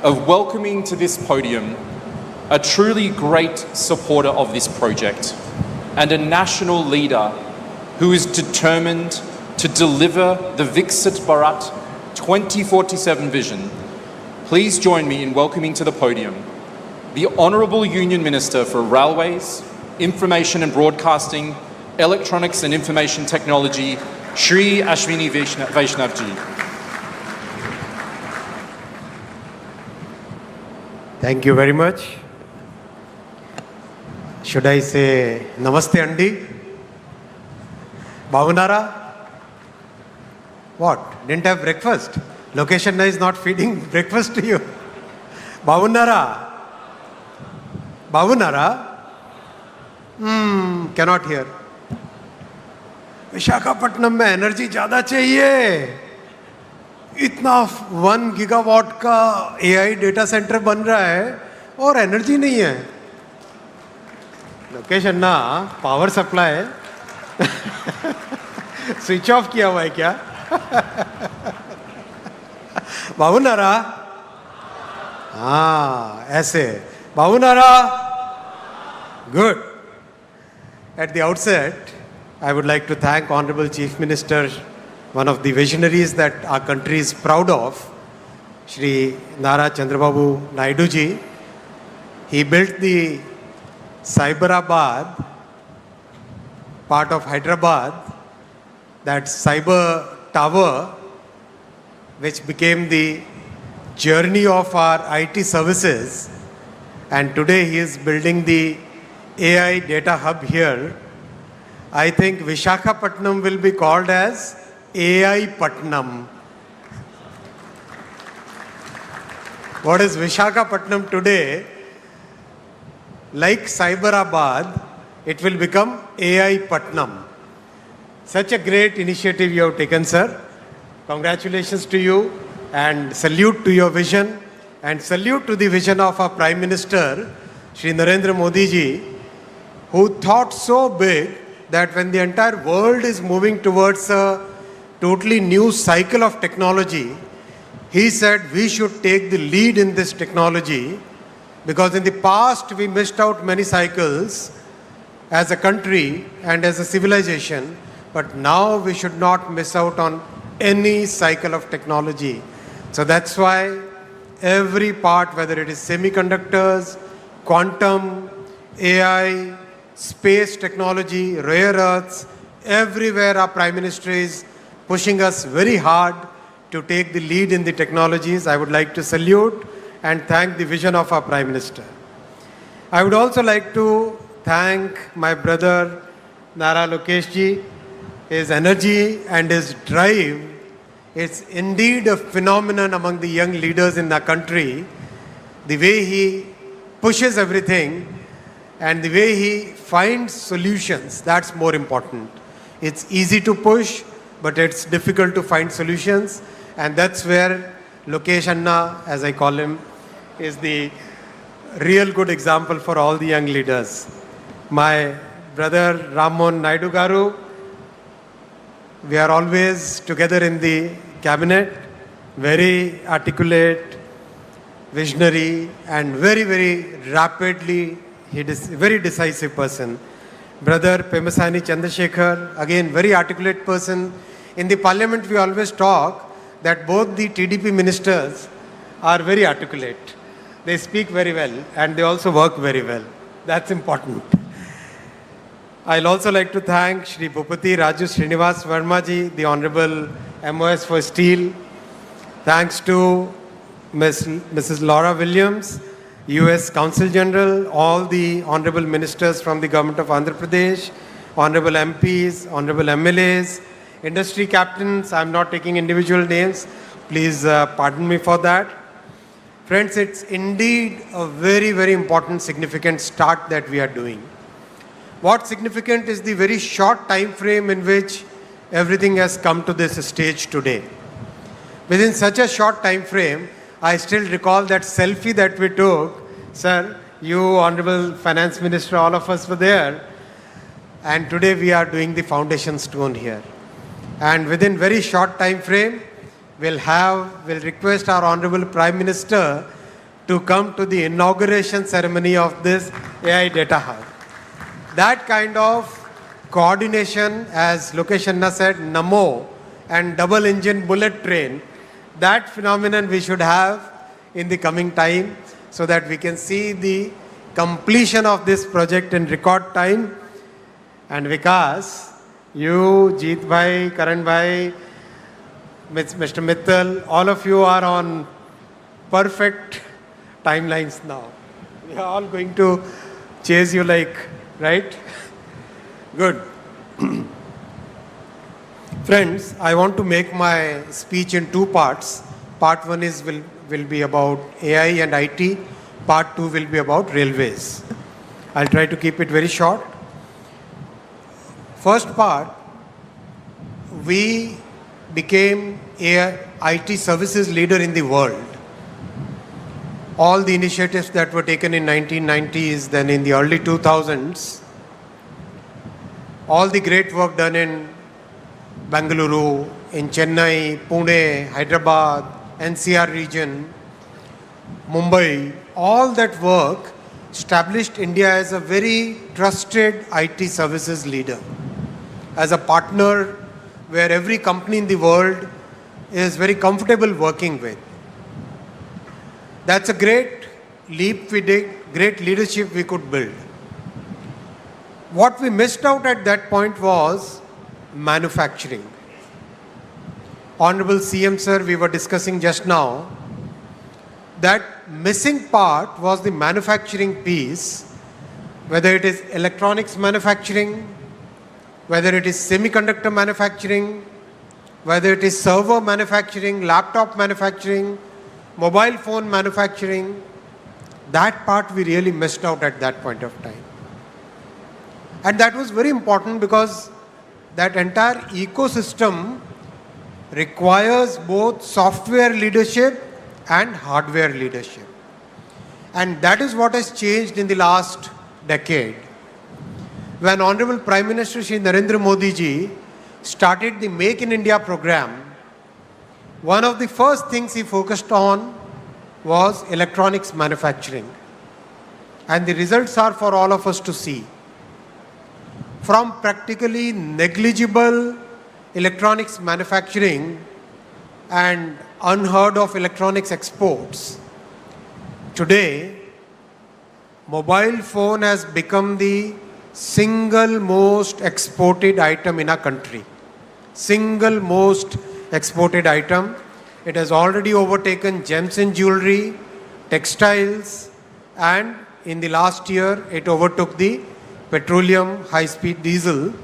of welcoming to this podium a truly great supporter of this project and a national leader who is determined to deliver the Viksit Bharat 2047 vision. Please join me in welcoming to the podium the Honourable Union Minister for Railways, Information and Broadcasting, Electronics and Information Technology, Shri Ashwini Vaishnav ji. Thank you very much. Should I say Namaste Andi? Bhavunara? What? Didn't have breakfast? Location is not feeding breakfast to you. Bhavunara? Bhavunara? Cannot hear. Visakhapatnam में energy ज़्यादा चाहिए. इतना 1 gigawatt का AI data centre बन रहा है और energy नहीं है. लोकेशन ना पावर सप्लाई स्विच ऑफ किया हुआ है क्या? बाबूनारा? हाँ ऐसे. बाबूनारा? Good. At the outset, I would like to thank Honorable Chief Minister, one of the visionaries that our country is proud of, Shri Andhra Chandrababu Naidu ji. He built the Cyberabad, part of Hyderabad, that cyber tower, which became the journey of our IT services. And today he is building the AI data hub here. I think Visakhapatnam will be called as AI Patnam. What is Visakhapatnam today? Like Cyberabad, it will become AI Patnam. Such a great initiative you have taken, sir. Congratulations to you and salute to your vision and salute to the vision of our Prime Minister, Shri Narendra Modi ji, who thought so big that when the entire world is moving towards a totally new cycle of technology, he said we should take the lead in this technology, because in the past we missed out many cycles as a country and as a civilization, but now we should not miss out on any cycle of technology. So that's why every part, whether it is semiconductors, quantum, AI, space technology, rare earths, everywhere our Prime Minister is pushing us very hard to take the lead in the technologies. I would like to salute and thank the vision of our Prime Minister. I would also like to thank my brother Nara Lokesh ji. His energy and his drive is indeed a phenomenon among the young leaders in the country. The way he pushes everything and the way he finds solutions, that's more important. It's easy to push, but it's difficult to find solutions. And that's where Lokesh Anna, as I call him, is the real good example for all the young leaders. My brother Ramon Naidu Garu, we are always together in the cabinet, very articulate, visionary, and very, very rapidly, he is a very decisive person. Brother Pemasani Chandrasekhar, again, very articulate person. In the parliament, we always talk that both the TDP ministers are very articulate. They speak very well and they also work very well. That's important. I'll also like to thank Shri Bhupati Raju Srinivas Verma ji, the Honorable MOS for Steel. Thanks to Mrs. Laura Williams, US Consul General, all the honorable ministers from the government of Andhra Pradesh, honorable MPs, honorable MLAs, industry captains, I'm not taking individual names, please pardon me for that. Friends, it's indeed a very, very important, significant start that we are doing. What's significant is the very short time frame in which everything has come to this stage today. Within such a short time frame, I still recall that selfie that we took. Sir, you, Honorable Finance Minister, all of us were there. And today we are doing the foundation stone here. And within very short time frame, we'll request our Honorable Prime Minister to come to the inauguration ceremony of this AI Data Hub. That kind of coordination, as Lokesh Anna said, Namo and double engine bullet train, that phenomenon we should have in the coming time so that we can see the completion of this project in record time. And Vikas, you, Jeet Bhai, Karan Bhai, Mr. Mittal, all of you are on perfect timelines now. We are all going to chase you like, right? Good. Friends, I want to make my speech in two parts. Part one will be about AI and IT. Part two will be about railways. I'll try to keep it very short. First part, we became a IT services leader in the world. All the initiatives that were taken in 1990s, then in the early 2000s, all the great work done in Bengaluru, in Chennai, Pune, Hyderabad, NCR region, Mumbai, all that work established India as a very trusted IT services leader, as a partner where every company in the world is very comfortable working with. That's a great leap we did, great leadership we could build. What we missed out at that point was manufacturing. Honorable CM Sir, we were discussing just now, that missing part was the manufacturing piece, whether it is electronics manufacturing, whether it is semiconductor manufacturing, whether it is server manufacturing, laptop manufacturing, mobile phone manufacturing. That part we really missed out at that point of time. And that was very important because that entire ecosystem requires both software leadership and hardware leadership. And that is what has changed in the last decade. When Honorable Prime Minister Shri Narendra Modi ji started the Make in India program, one of the first things he focused on was electronics manufacturing. And the results are for all of us to see. From practically negligible electronics manufacturing and unheard of electronics exports, today, mobile phone has become the single most exported item in our country. Single most exported item. It has already overtaken gems and jewelry, textiles, and in the last year, it overtook the petroleum, high-speed diesel,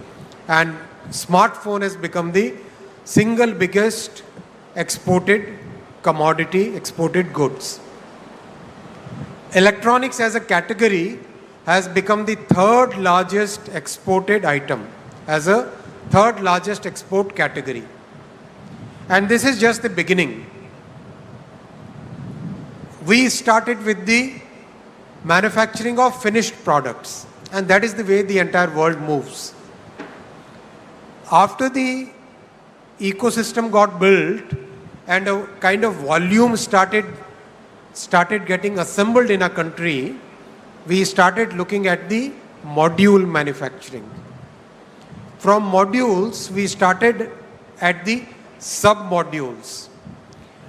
and smartphone has become the single biggest exported commodity, exported goods. Electronics as a category has become the third largest exported item, as a third largest export category. And this is just the beginning. We started with the manufacturing of finished products, and that is the way the entire world moves. After the ecosystem got built and a kind of volume started getting assembled in a country, we started looking at the module manufacturing. From modules, we started at the sub-modules.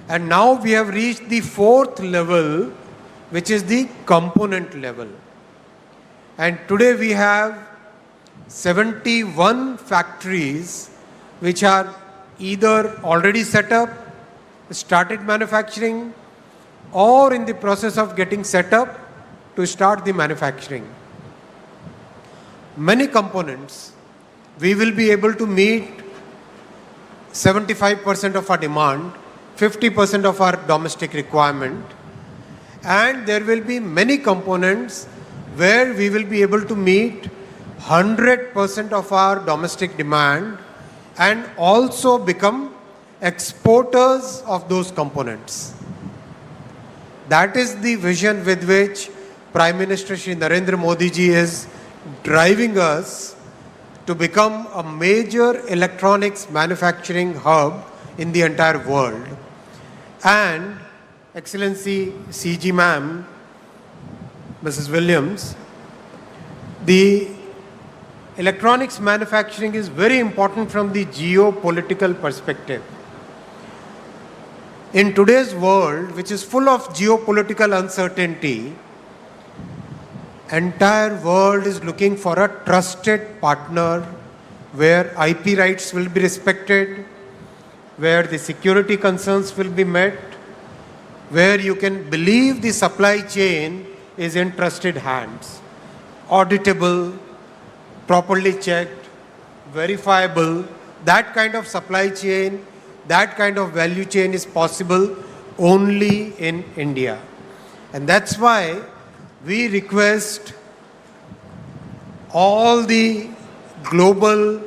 And now we have reached the fourth level, which is the component level. And today we have 71 factories which are either already set up, started manufacturing, or in the process of getting set up to start the manufacturing. Many components, we will be able to meet 75% of our demand, 50% of our domestic requirement, and there will be many components where we will be able to meet 100% of our domestic demand and also become exporters of those components. That is the vision with which Prime Minister Shri Narendra Modi ji is driving us to become a major electronics manufacturing hub in the entire world. And Excellency CG Ma'am, Mrs. Williams, the electronics manufacturing is very important from the geopolitical perspective. In today's world, which is full of geopolitical uncertainty, entire world is looking for a trusted partner where IP rights will be respected, where the security concerns will be met, where you can believe the supply chain is in trusted hands, auditable, properly checked, verifiable. That kind of supply chain, that kind of value chain is possible only in India. And that's why we request all the global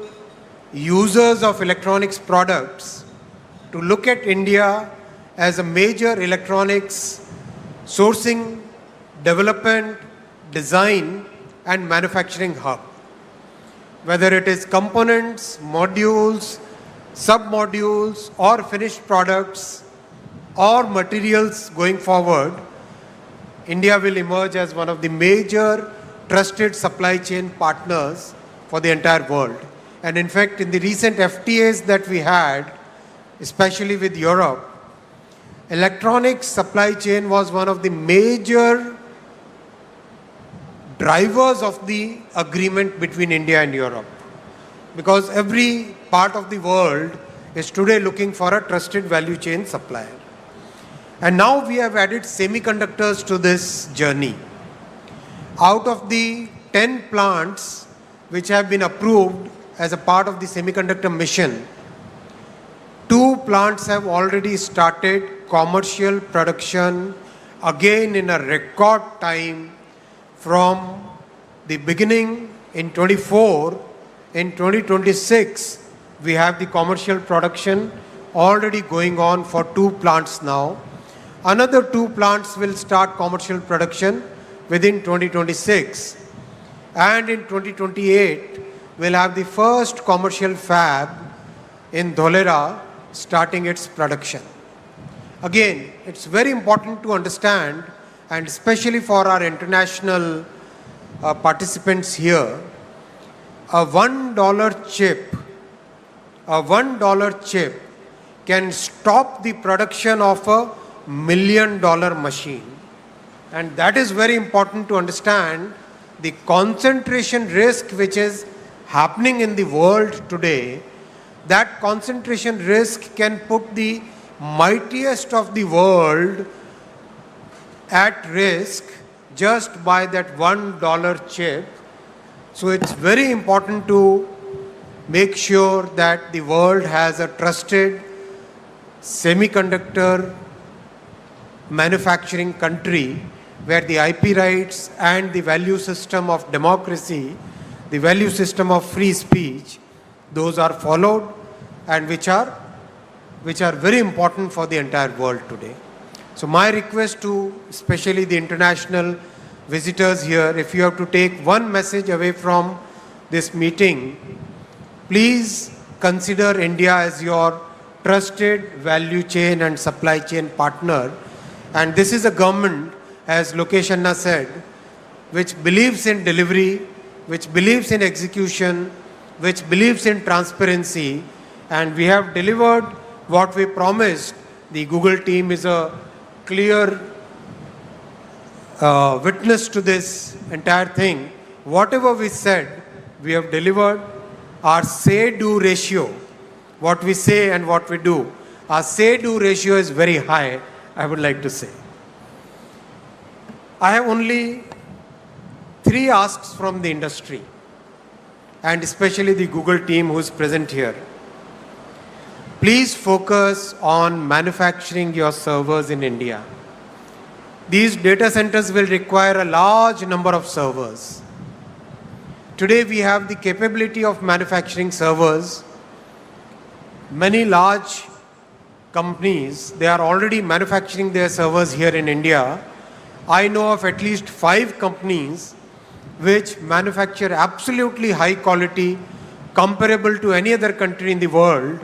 users of electronics products to look at India as a major electronics sourcing, development, design and manufacturing hub. Whether it is components, modules, sub-modules or finished products or materials going forward, India will emerge as one of the major trusted supply chain partners for the entire world. And in fact, in the recent FTAs that we had, especially with Europe, electronics supply chain was one of the major drivers of the agreement between India and Europe. Because every part of the world is today looking for a trusted value chain supplier. And now we have added semiconductors to this journey. Out of the 10 plants which have been approved as a part of the semiconductor mission, 2 plants have already started commercial production again in a record time from the beginning in 24. In 2026, we have the commercial production already going on for 2 plants now. Another 2 plants will start commercial production within 2026. And in 2028, we'll have the first commercial fab in Dholera starting its production. Again, it's very important to understand, and especially for our international participants here, a $1 chip can stop the production of a $1 million machine. And that is very important to understand the concentration risk which is happening in the world today. That concentration risk can put the mightiest of the world at risk just by that $1 chip. So it's very important to make sure that the world has a trusted semiconductor manufacturing country where the IP rights and the value system of democracy, the value system of free speech, those are followed and which are very important for the entire world today. So my request to especially the international visitors here, if you have to take one message away from this meeting, please consider India as your trusted value chain and supply chain partner. And this is a government, as Lokesh Anna said, which believes in delivery, which believes in execution, which believes in transparency, and we have delivered what we promised. The Google team is a clear witness to this entire thing. Whatever we said, we have delivered. Our say-do ratio, what we say and what we do, our say-do ratio is very high, I would like to say. I have only 3 asks from the industry, and especially the Google team who is present here. Please focus on manufacturing your servers in India. These data centers will require a large number of servers. Today we have the capability of manufacturing servers. Many large companies, they are already manufacturing their servers here in India. I know of at least 5 companies which manufacture absolutely high quality, comparable to any other country in the world,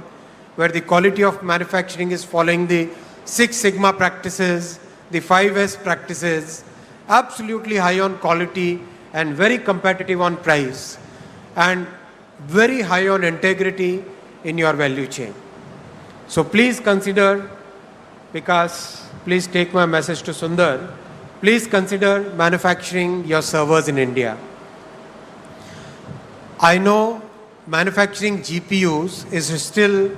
where the quality of manufacturing is following the 6 Sigma practices, the 5S practices, absolutely high on quality and very competitive on price, and very high on integrity in your value chain. So please consider, because please take my message to Sundar, please consider manufacturing your servers in India. I know manufacturing GPUs is still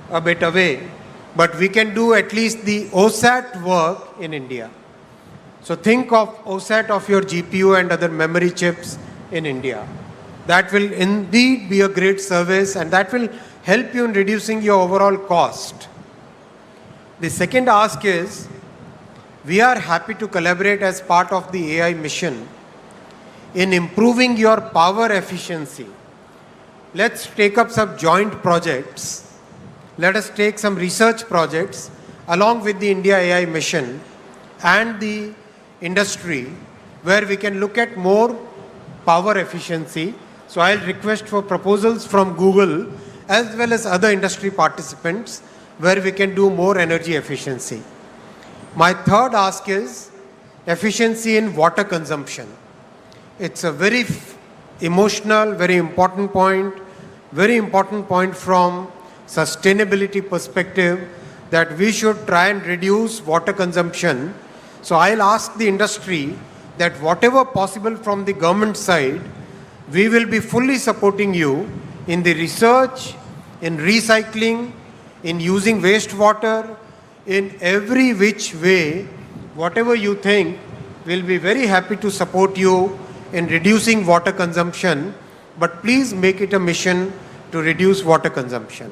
a bit away, but we can do at least the OSAT work in India. So think of OSAT of your GPU and other memory chips in India. That will indeed be a great service, and that will help you in reducing your overall cost. The second ask is, we are happy to collaborate as part of the AI mission in improving your power efficiency. Let's take up some joint projects. Let us take some research projects along with the India AI mission and the industry, where we can look at more power efficiency. So I'll request for proposals from Google as well as other industry participants where we can do more energy efficiency. My third ask is efficiency in water consumption. It's a very emotional, very important point from sustainability perspective, that we should try and reduce water consumption. So I'll ask the industry that whatever possible from the government side, we will be fully supporting you in the research, in recycling, in using wastewater, in every which way, whatever you think, we'll be very happy to support you in reducing water consumption, but please make it a mission to reduce water consumption.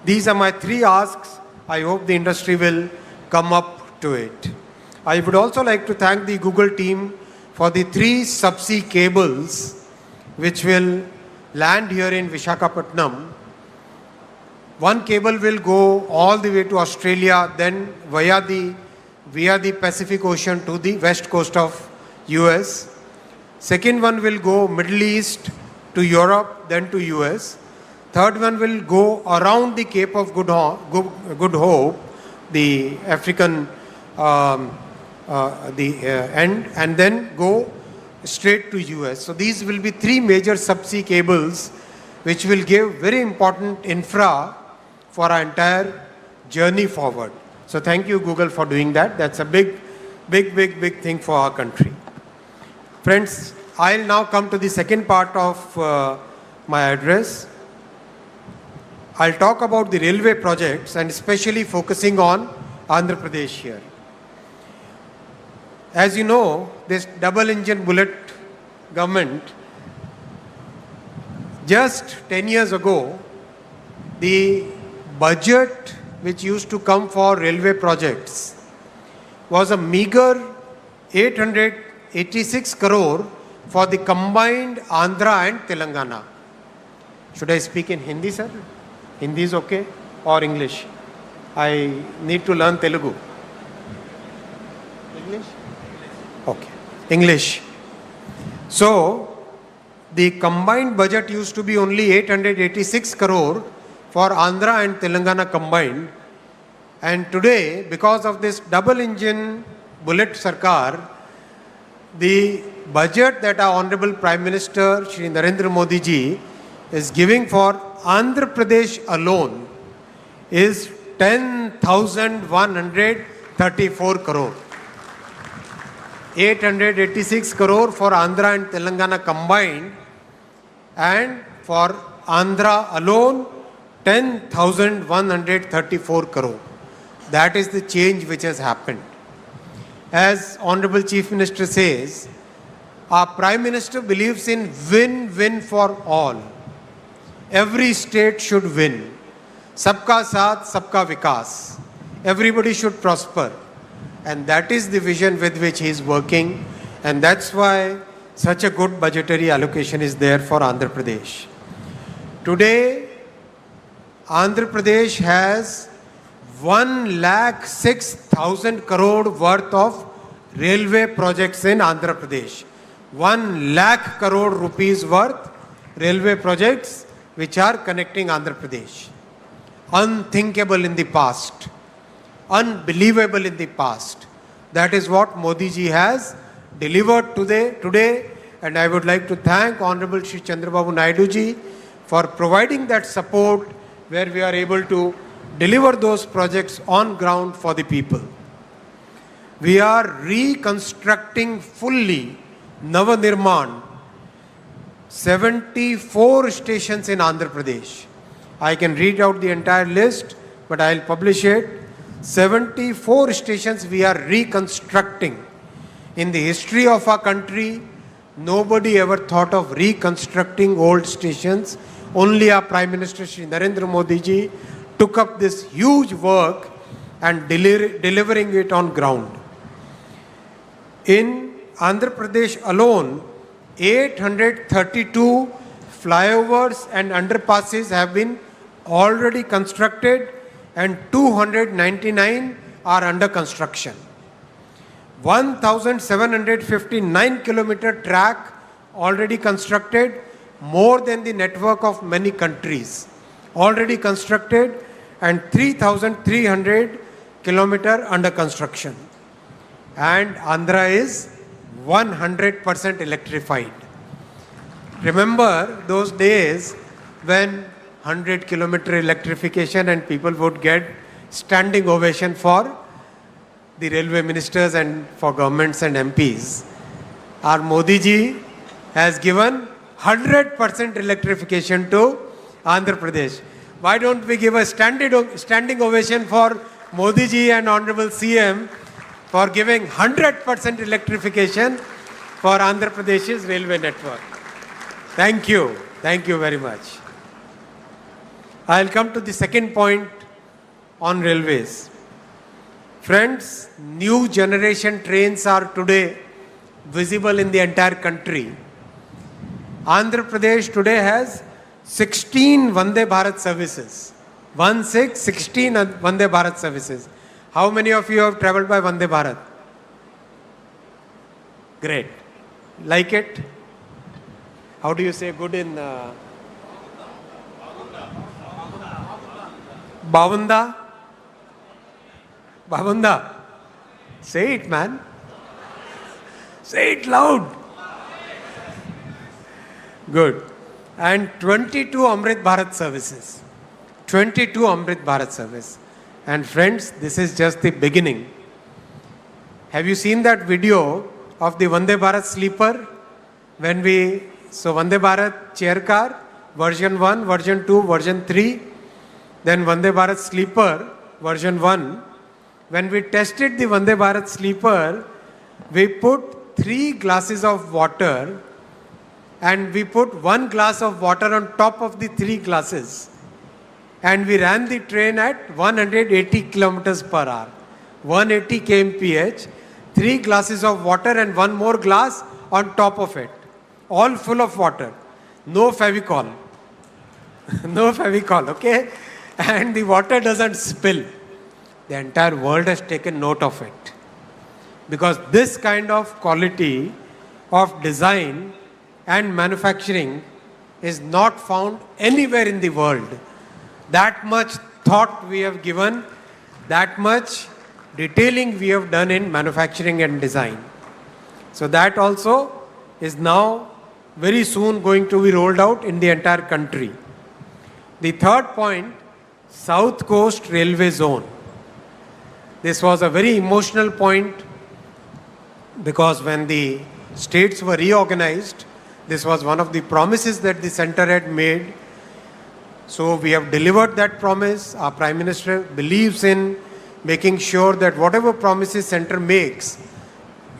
These are my 3 asks. I hope the industry will come up to it. I would also like to thank the Google team for the 3 subsea cables which will land here in Visakhapatnam. One cable will go all the way to Australia, then via the Pacific Ocean to the west coast of US. Second one will go Middle East to Europe, then to US. Third one will go around the Cape of Good Hope, the African end, and then go straight to US. So these will be 3 major subsea cables which will give very important infra for our entire journey forward. So thank you, Google, for doing that. That's a big thing for our country. Friends, I'll now come to the second part of my address. I'll talk about the railway projects and especially focusing on Andhra Pradesh here. As you know, this double-engine bullet government, just 10 years ago, the budget which used to come for railway projects was a meager 886 crore for the combined Andhra and Telangana. Should I speak in Hindi, sir? Hindi is okay, or English? I need to learn Telugu. English? Okay, English. So, the combined budget used to be only 886 crore for Andhra and Telangana combined. And today, because of this double-engine bullet Sarkar, the budget that our Honorable Prime Minister Shri Narendra Modi ji is giving for Andhra Pradesh alone is 10,134 crore. 886 crore for Andhra and Telangana combined, and for Andhra alone 10,134 crore. That is the change which has happened. as Honorable Chief Minister says, our Prime Minister believes in win-win for all. Every state should win. Sabka saath, sabka vikas. Everybody should prosper. And that is the vision with which he is working. And that's why such a good budgetary allocation is there for Andhra Pradesh. Today, Andhra Pradesh has 1,06,000 crore worth of railway projects in Andhra Pradesh. 1,00,000 crore rupees worth railway projects which are connecting Andhra Pradesh. Unthinkable in the past. Unbelievable in the past. That is what Modi ji has delivered today, and I would like to thank Honorable Shri Chandrababu Naidu ji for providing that support where we are able to deliver those projects on ground for the people. We are reconstructing fully Navanirman 74 stations in Andhra Pradesh. I can read out the entire list, but I'll publish it. 74 stations we are reconstructing. In the history of our country, nobody ever thought of reconstructing old stations. Only our Prime Minister Shri Narendra Modi ji took up this huge work and delivering it on ground. In Andhra Pradesh alone, 832 flyovers and underpasses have been already constructed and 299 are under construction. 1,759 kilometer track already constructed, more than the network of many countries already constructed, and 3,300 kilometer under construction. And Andhra is 100% electrified. Remember those days when 100 kilometer electrification and people would get standing ovation for the railway ministers and for governments and MPs. Our Modi ji has given 100% electrification to Andhra Pradesh. Why don't we give a standing ovation for Modi ji and Honorable CM for giving 100% electrification for Andhra Pradesh's railway network. Thank you. Thank you very much. I'll come to the second point on railways. Friends, new generation trains are today visible in the entire country. Andhra Pradesh today has 16 Vande Bharat services. 16 Vande Bharat services. How many of you have traveled by Vande Bharat? Great. Like it? How do you say good in Bavunda? Bavunda. Say it, man. Say it loud. Good. And 22 Amrit Bharat services. 22 Amrit Bharat service. And friends, this is just the beginning. Have you seen that video of the Vande Bharat sleeper? So Vande Bharat chair car, version 1, version 2, version 3. Then Vande Bharat sleeper, version 1. When we tested the Vande Bharat sleeper, we put 3 glasses of water and we put 1 glass of water on top of the 3 glasses. And we ran the train at 180 kilometers per hour. 180 kmph, 3 glasses of water and 1 more glass on top of it. All full of water. No Fevicol. No Fevicol, okay? And the water doesn't spill. The entire world has taken note of it. Because this kind of quality of design and manufacturing is not found anywhere in the world. That much thought we have given, that much detailing we have done in manufacturing and design. So that also is now very soon going to be rolled out in the entire country. The third point, South Coast Railway Zone. This was a very emotional point because when the states were reorganized, this was one of the promises that the center had made. So we have delivered that promise. Our Prime Minister believes in making sure that whatever promises center makes,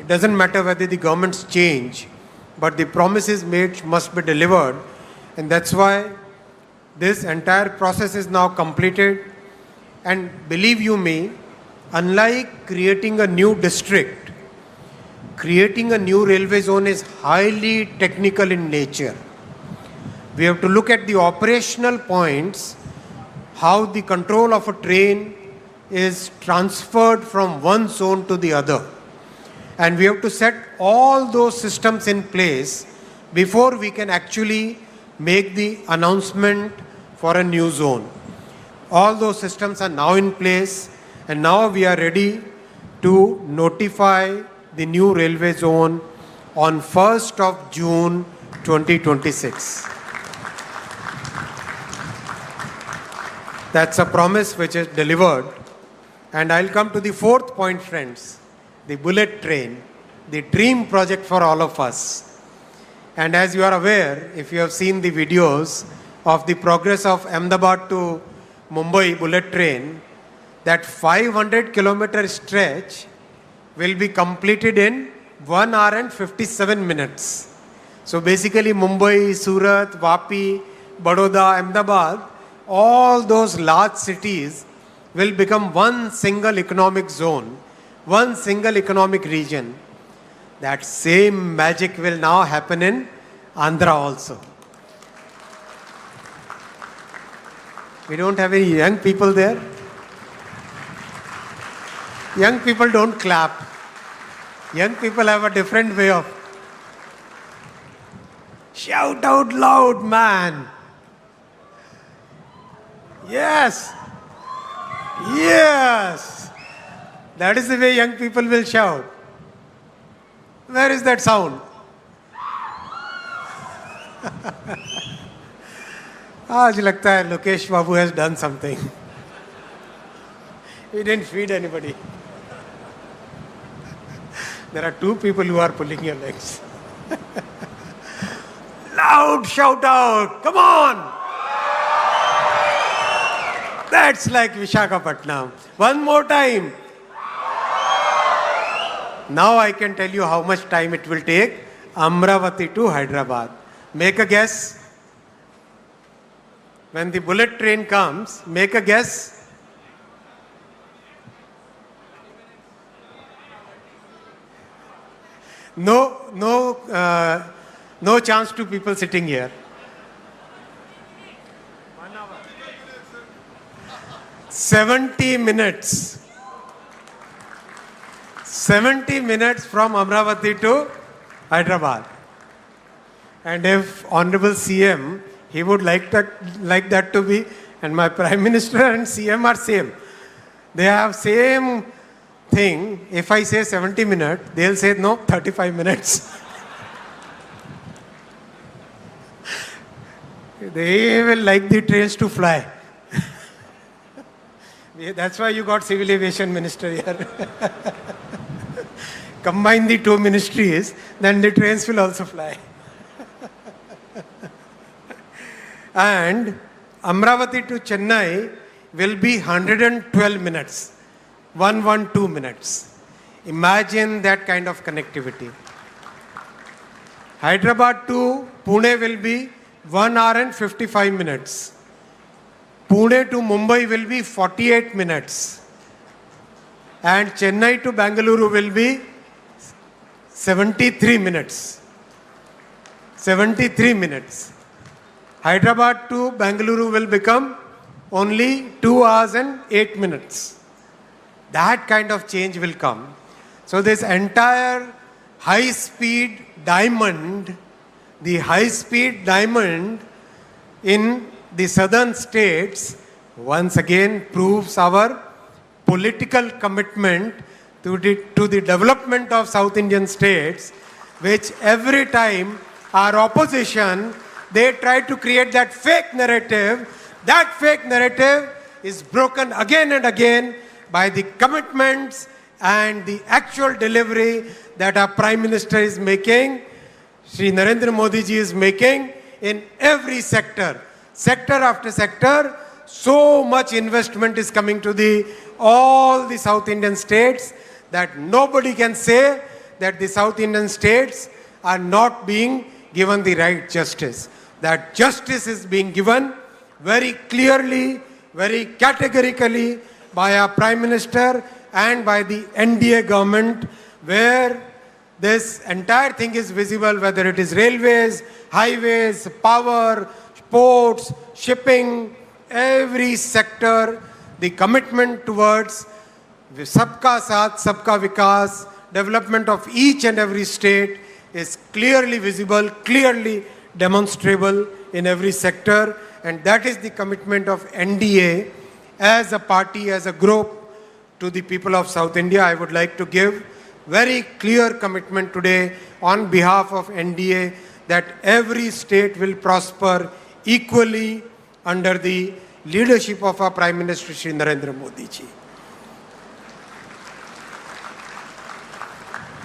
It doesn't matter whether the governments change, but the promises made must be delivered. And that's why this entire process is now completed. And believe you me, unlike creating a new district, creating a new railway zone is highly technical in nature. We have to look at the operational points, how the control of a train is transferred from one zone to the other. And we have to set all those systems in place before we can actually make the announcement for a new zone. All those systems are now in place, and now we are ready to notify the new railway zone on 1st of June 2026. That's a promise which is delivered. And I'll come to the fourth point, friends, the bullet train, the dream project for all of us. And as you are aware, if you have seen the videos of the progress of Ahmedabad to Mumbai bullet train, that 500-kilometer stretch will be completed in 1 hour and 57 minutes. So basically Mumbai, Surat, Vapi, Baroda, Ahmedabad, all those large cities will become one single economic zone, one single economic region. That same magic will now happen in Andhra also. We don't have any young people there. Young people don't clap. Young people have a different way of shout out loud, man. Yes. Yes. That is the way young people will shout. Where is that sound? आज लगता है लोकेश बाबू has done something. He didn't feed anybody. There are two people who are pulling your legs. Loud shout out, come on! That's like Visakhapatnam. One more time. Now I can tell you how much time it will take. Amaravathi to Hyderabad. Make a guess. When the bullet train comes, make a guess. No chance to people sitting here. 70 minutes. 70 minutes from Amaravathi to Hyderabad. And if Honorable CM, he would like that to be, and my Prime Minister and CM are same. They have same thing. If I say 70 minutes, they'll say no, 35 minutes. They will like the trains to fly. That's why you got Civil Aviation Minister here. Combine the two ministries, then the trains will also fly. And Amaravathi to Chennai will be 112 minutes. 112 minutes. Imagine that kind of connectivity. Hyderabad to Pune will be 1 hour and 55 minutes. Pune to Mumbai will be 48 minutes. And Chennai to Bangalore will be 73 minutes. 73 minutes. Hyderabad to Bangalore will become only 2 hours and 8 minutes. That kind of change will come. So this entire high-speed diamond, the high-speed diamond in the southern states once again proves our political commitment to the development of South Indian states, which every time our opposition, they try to create that fake narrative. That fake narrative is broken again and again by the commitments and the actual delivery that our Prime Minister is making, Shri Narendra Modi ji is making in every sector. Sector after sector, so much investment is coming to all the South Indian states that nobody can say that the South Indian states are not being given the right justice. That justice is being given very clearly, very categorically by our Prime Minister and by the NDA government, where this entire thing is visible, whether it is railways, highways, power, ports, shipping, every sector, the commitment towards Sabka Saath, Sabka Vikas, development of each and every state is clearly visible, clearly demonstrable in every sector, and that is the commitment of NDA as a party, as a group to the people of South India. I would like to give very clear commitment today on behalf of NDA that every state will prosper equally under the leadership of our Prime Minister Shri Narendra Modi ji.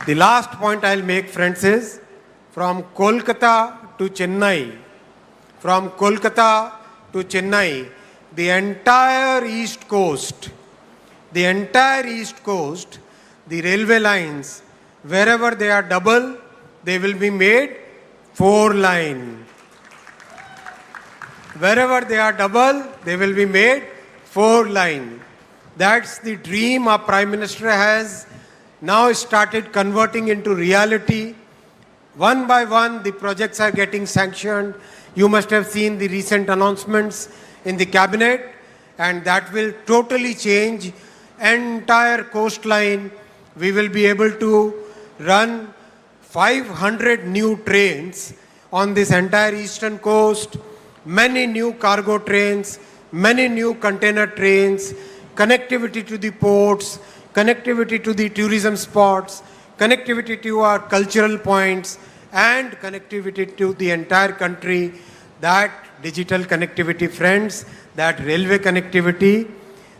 The last point I'll make, friends, is from Kolkata to Chennai, the entire East Coast, the railway lines, wherever they are double, they will be made 4-line. Wherever they are double, they will be made 4-line. That's the dream our Prime Minister has now started converting into reality. One by one, the projects are getting sanctioned. You must have seen the recent announcements in the cabinet, and that will totally change entire coastline. We will be able to run 500 new trains on this entire eastern coast, many new cargo trains, many new container trains, connectivity to the ports, connectivity to the tourism spots, connectivity to our cultural points, and connectivity to the entire country. That digital connectivity, friends, that railway connectivity,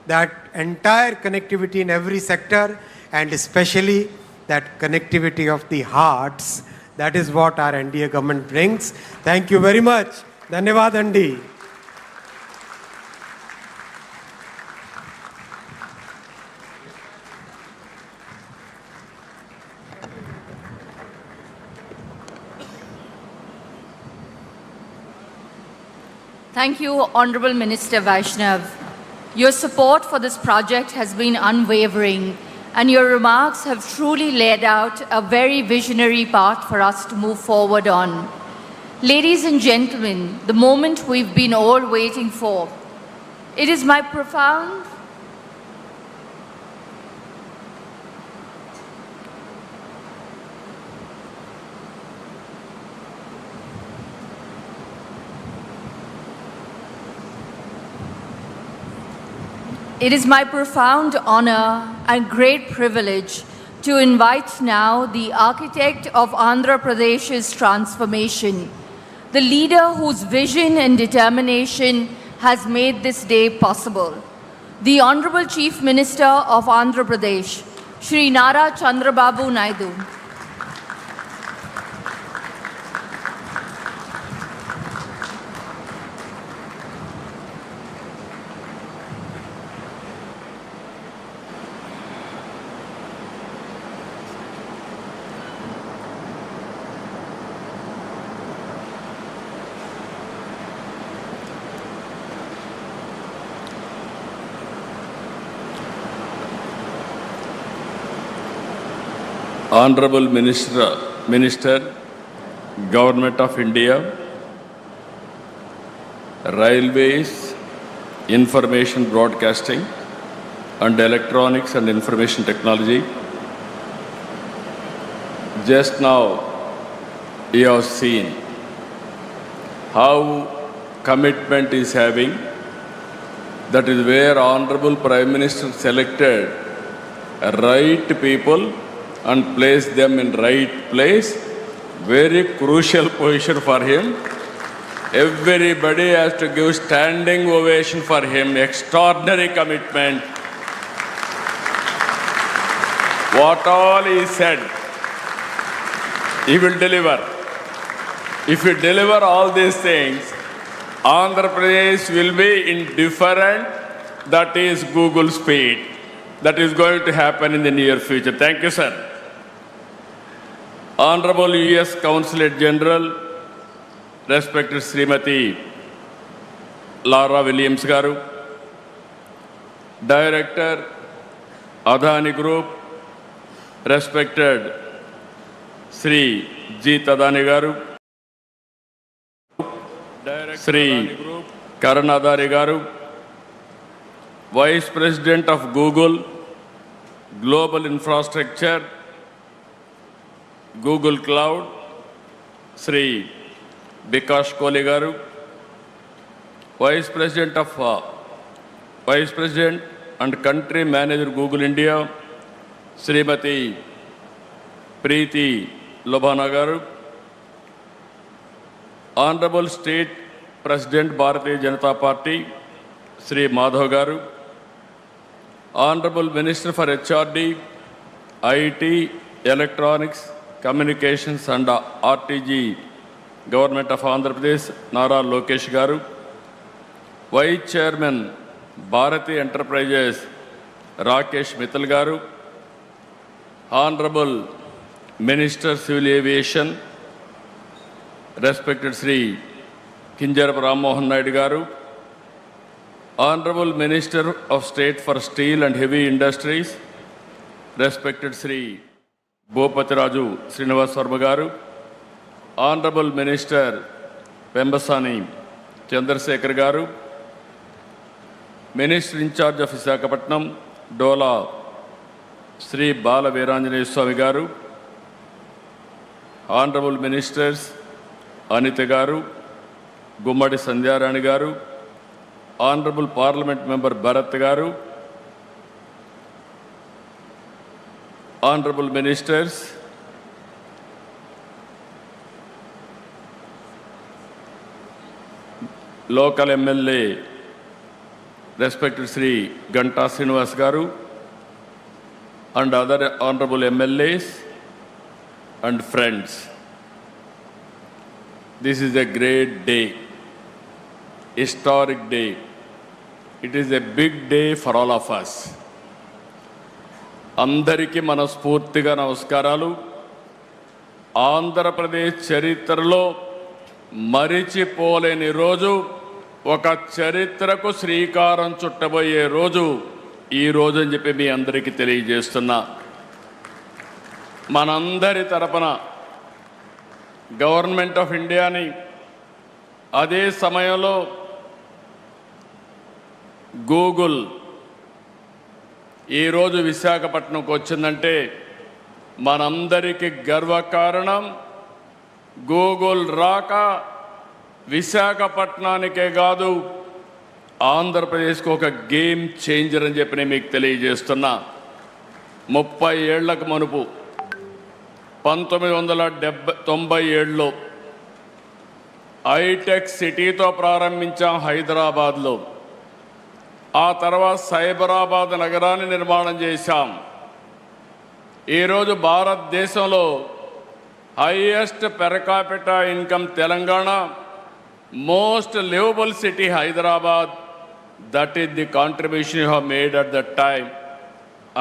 that entire connectivity in every sector, and especially that connectivity of the hearts, that is what our NDA government brings. Thank you very much. Dhanyavad Andi. Thank you, Honorable Minister Vaishnav. Your support for this project has been unwavering, and your remarks have truly laid out a very visionary path for us to move forward on. Ladies and gentlemen, the moment we've been all waiting for. It is my profound It is my profound honor and great privilege to invite now the architect of Andhra Pradesh's transformation, the leader whose vision and determination has made this day possible, the Honorable Chief Minister of Andhra Pradesh, Shri Chandrababu Naidu. Honorable Minister, Government of India, Railways, Information Broadcasting and Electronics and Information Technology. Just now, you have seen how commitment is having. That is where Honorable Prime Minister selected right people and place them in right place. Very crucial position for him. Everybody has to give standing ovation for him. Extraordinary commitment. What all he said, he will deliver. If you deliver all these things, Andhra Pradesh will be in different, that is Google speed. That is going to happen in the near future. Thank you, sir. Honorable US Consulate General, respected Srimati Lara Williams Garu, Director, Adani Group, respected Sri Jeet Adani Garu, Sri Karan Adani Garu, Vice President of Google, Global Infrastructure, Google Cloud, Sri Vikas Kohli Garu, Vice President and Country Manager Google India, Srimati Preeti Lobhana Garu, Honorable State President Bharatiya Janata Party, Sri Madhav Garu, Honorable Minister for HRD, IT, Electronics, Communications and RTG, Government of Andhra Pradesh, Nara Lokesh Garu, Vice Chairman, Bharati Enterprises, Rakesh Mittal Garu, Honorable Minister Civil Aviation, respected Sri Kinjarapu Rammohan Naidu Garu, Honorable Minister of State for Steel and Heavy Industries, respected Sri Bhupati Raju Srinivas Varma Garu, Honorable Minister Pembasani Chandrasekhar Garu, Minister in charge of Visakhapatnam, Dola Sri Bala Veeranjaneya Swami Garu, Honorable Ministers Anita Garu, Gummadi Sandhyarani Garu, Honorable Parliament Member Bharat Garu, Honorable Ministers, local MLA, respected Sri Ganta Srinivas Garu, and other honorable MLAs and friends. This is a great day, historic day. It is a big day for all of us. అందరికీ మనస్ఫూర్తిగా నమస్కారాలు. ఆంధ్రప్రదేశ్ చరిత్రలో మరిచిపోలేని రోజు, ఒక చరిత్రకు శ్రీకారం చుట్టబోయే రోజు ఈ రోజు అని చెప్పి మీ అందరికీ తెలియజేస్తున్నా. మనందరి తరపున గవర్నమెంట్ ఆఫ్ ఇండియాని, అదే సమయంలో గూగుల్ ఈరోజు విశాఖపట్నంకు వచ్చిందంటే మనందరికీ గర్వకారణం. గూగుల్ రాక విశాఖపట్నానికే కాదు, ఆంధ్రప్రదేశ్కి ఒక గేమ్ చేంజర్ అని చెప్పి నేను మీకు తెలియజేస్తున్నా. 30 ఏళ్లకు మునుపు 1997లో హైటెక్ సిటీతో ప్రారంభించాం హైదరాబాద్లో. ఆ తర్వాత సైబరాబాద్ నగరాన్ని నిర్మాణం చేశాం. ఈరోజు భారతదేశంలో highest per capita income Telangana, most liveable city Hyderabad. That is the contribution you have made at that time.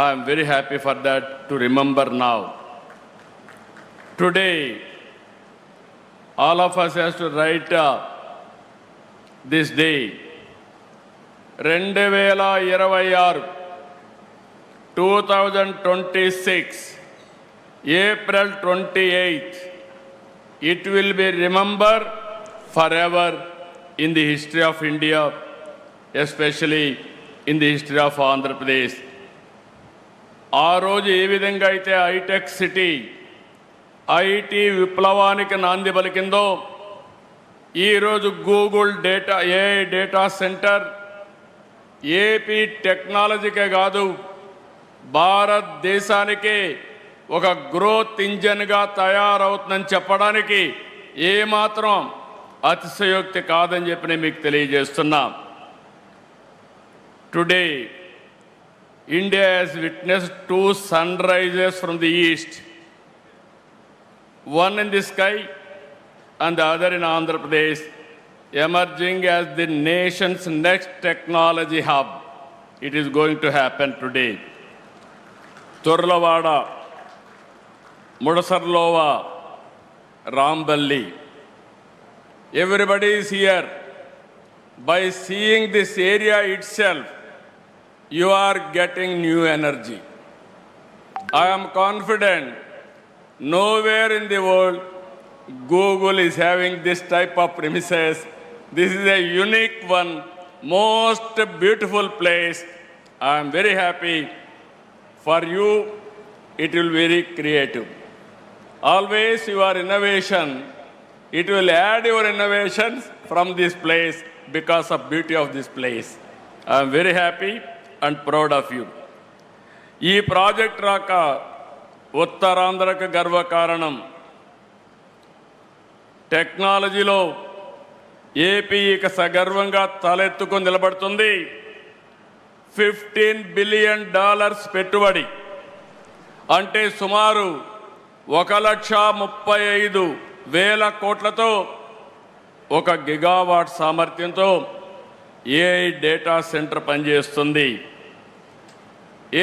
I'm very happy for that to remember now. Today all of us has to write this day. 2026 2026 April 28th, it will be remembered forever in the history of India, especially in the history of Andhra Pradesh. ఆ రోజు ఏ విధంగా అయితే hitech city, IT విప్లవానికి నాంది పలికిందో, ఈరోజు Google data, AI data centre AP టెక్నాలజీకే కాదు, భారతదేశానికి ఒక గ్రోత్ ఇంజన్గా తయారవుతుందని చెప్పడానికి ఏమాత్రం అతిశయోక్తి కాదని చెప్పి నేను మీకు తెలియజేస్తున్నా. Today India has witnessed 2 sunrises from the east, one in the sky and the other in Andhra Pradesh, emerging as the nation's next technology hub. It is going to happen today. Tarluvada, Mudasarlova, Ramballi. Everybody is here. By seeing this area itself, you are getting new energy. I am confident nowhere in the world Google is having this type of premises. This is a unique one, most beautiful place. I am very happy. For you, it will be very creative. Always your innovation, it will add your innovations from this place because of beauty of this place. I am very happy and proud of you. ఈ project రాక ఉత్తరాంధ్రకు గర్వకారణం. టెక్నాలజీలో AP ఇక సగర్వంగా తలెత్తుకొని నిలబడుతుంది. $15 billion పెట్టుబడి అంటే సుమారు 1,35,000 కోట్లతో 1 గిగావాట్ సామర్థ్యంతో ఏఐ డేటా సెంటర్ పనిచేస్తుంది.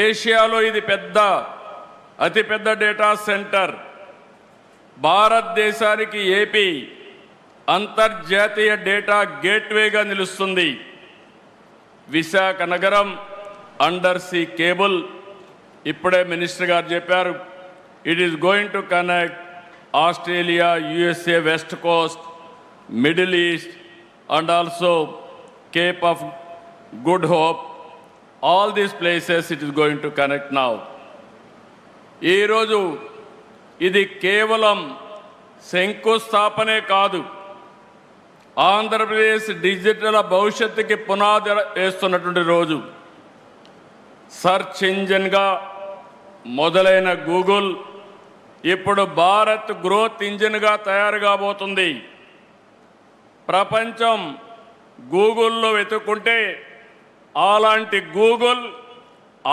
ఏషియాలో ఇది అతిపెద్ద డేటా సెంటర్. భారతదేశానికి ఏపీ అంతర్జాతీయ డేటా గేట్వేగా నిలుస్తుంది. విశాఖ నగరం అండర్ సీ కేబుల్, ఇప్పుడే మినిస్టర్ గారు చెప్పారు, it is going to connect Australia, USA west Coast, middle east and also Cape of good hope. All these places it is going to connect now. ఈ రోజు ఇది కేవలం శంకుస్థాపనే కాదు, ఆంధ్రప్రదేశ్ డిజిటల్ భవిష్యత్తుకి పునాది వేస్తున్నటువంటి రోజు. సర్చ్ ఇంజిన్గా మొదలైన గూగుల్ ఇప్పుడు భారత్ గ్రోత్ ఇంజిన్గా తయారు కాబోతుంది. ప్రపంచం గూగుల్లో వెతుక్కుంటే అలాంటి గూగుల్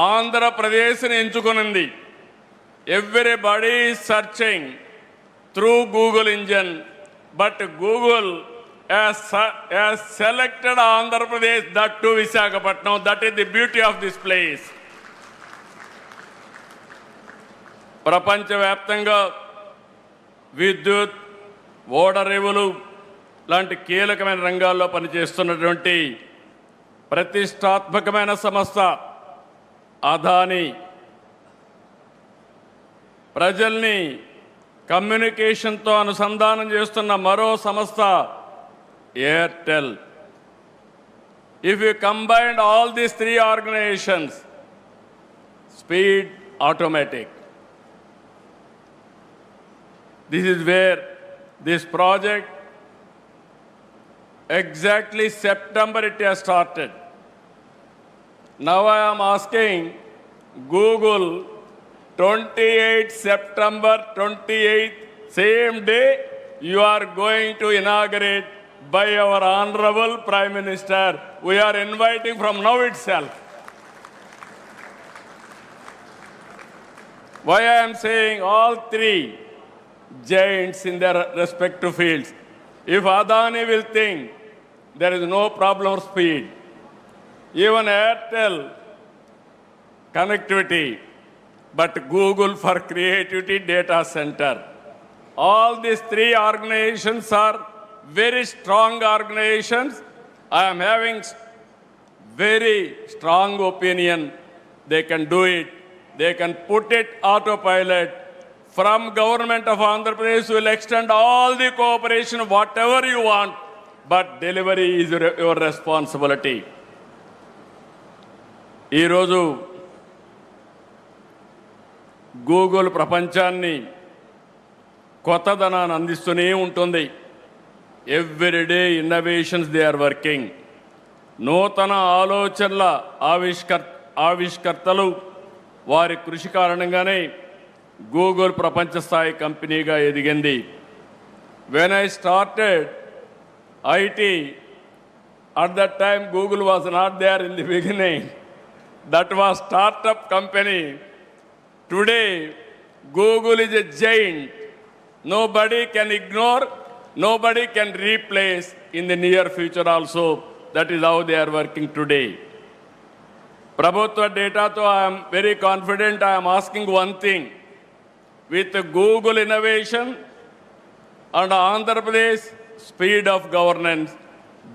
ఆంధ్రప్రదేశ్ని ఎంచుకునింది. Everybody is searching through Google engine, but Google has selected Andhra Pradesh, that too Visakhapatnam. That is the beauty of this place. ప్రపంచవ్యాప్తంగా విద్యుత్, ఓడరేవులు లాంటి కీలకమైన రంగాల్లో పనిచేస్తున్నటువంటి ప్రతిష్టాత్మకమైన సంస్థ అదాని. ప్రజల్ని కమ్యూనికేషన్తో అనుసంధానం చేస్తున్న మరో సంస్థ Airtel. If you combine all these three organizations, speed automatic. This is where this project, exactly September it has started. Now I am asking Google, 28 September 28th, same day, you are going to inaugurate by our Honorable Prime Minister. We are inviting from now itself. Why I am saying all three giants in their respective fields. If Adani will think there is no problem of speed, even Airtel connectivity, but Google for creativity data center. All these three organizations are very strong organizations. I am having very strong opinion. They can do it. They can put it autopilot. From government of Andhra Pradesh will extend all the cooperation, whatever you want, but delivery is your responsibility. ఈ రోజు Google ప్రపంచాన్ని కొత్తదనాన్ని అందిస్తూనే ఉంటుంది. Everyday innovations they are working. నూతన ఆలోచనల ఆవిష్కర్తలు వారి కృషి కారణంగానే గూగుల్ ప్రపంచ స్థాయి కంపెనీగా ఎదిగింది. When I started IT, at that time Google was not there in the beginning. That was startup company. Today Google is a giant. Nobody can ignore, nobody can replace in the near future also. That is how they are working today. ప్రభుత్వ డేటాతో I am very confident. I am asking one thing. with Google innovation and Andhra Pradesh speed of governance.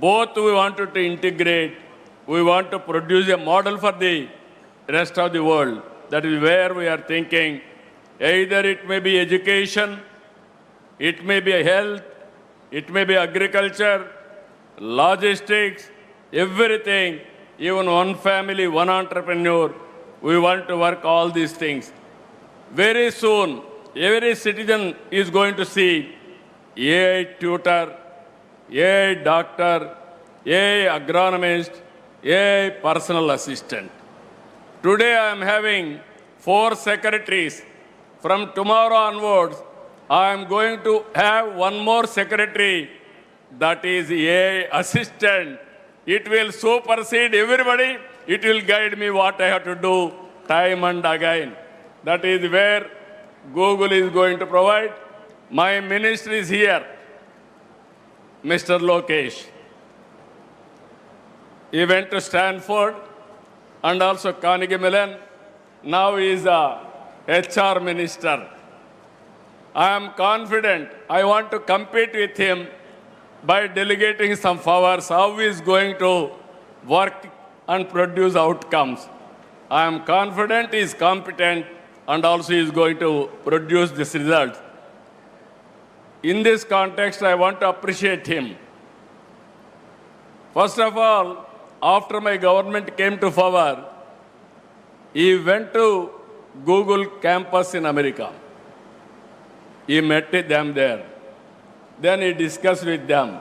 Both we wanted to integrate. We want to produce a model for the rest of the world. That is where we are thinking. Either it may be education, it may be health, it may be agriculture, logistics, everything, even one family, one entrepreneur. We want to work all these things. Very soon, every citizen is going to see AI tutor, AI doctor, AI agronomist, AI personal assistant. Today I am having 4 secretaries. From tomorrow onwards, I am going to have one more secretary, that is AI assistant. It will supersede everybody. It will guide me what I have to do time and again. That is where Google is going to provide. My minister is here, Mr. Lokesh. He went to Stanford and also Carnegie Mellon. Now he is a HR minister. I am confident. I want to compete with him by delegating some powers, how he is going to work and produce outcomes. I am confident he is competent and also he is going to produce this result. In this context, I want to appreciate him. First of all, after my government came to power, he went to Google campus in America. He met them there. Then he discussed with them.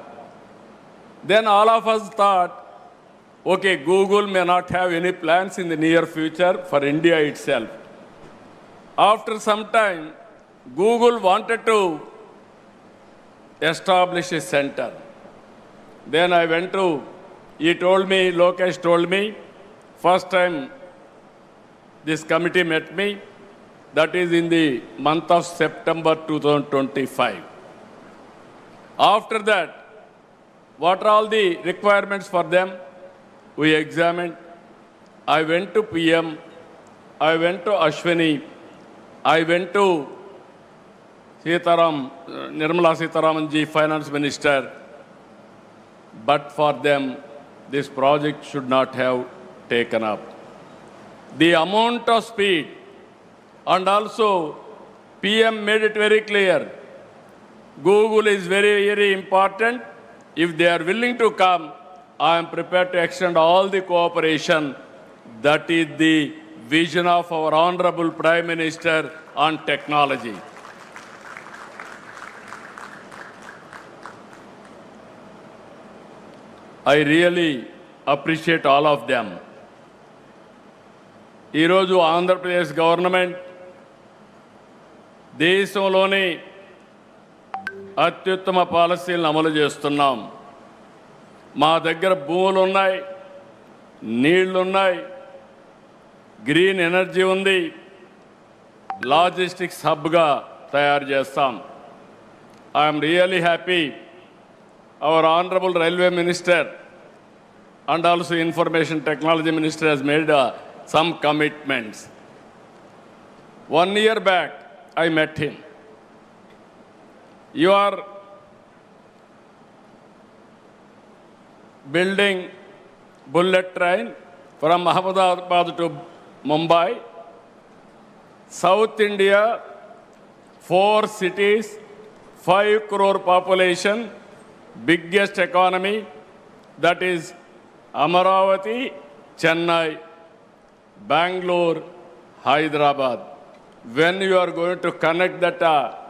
Then all of us thought, okay, Google may not have any plans in the near future for India itself. After some time, Google wanted to establish a center. Then I went to, Lokesh told me, first time this committee met me, that is in the month of September 2025. After that, what are all the requirements for them? We examined. I went to PM, I went to Ashwini, I went to Nirmala Sitharaman ji, Finance Minister. But for them, this project should not have taken up. The amount of speed, and also PM made it very clear, Google is very, very important. If they are willing to come, I am prepared to extend all the cooperation. That is the vision of our Honorable Prime Minister on technology. I really appreciate all of them. ఈరోజు Andhra Pradesh government దేశంలోని అత్యుత్తమ పాలసీలను అమలు చేస్తున్నాం. మా దగ్గర భూములు ఉన్నాయి, నీళ్లు ఉన్నాయి, గ్రీన్ ఎనర్జీ ఉంది, లాజిస్టిక్స్ హబ్గా తయారు చేస్తాం. I'm really happy our honourable railway minister and also Information Technology Minister has made some commitments. 1 year back, I met him. You are building bullet train from Ahmedabad to Mumbai, South India, 4 cities, 5 crore population, biggest economy, that is Amaravathi, Chennai, Bangalore, Hyderabad. When you are going to connect that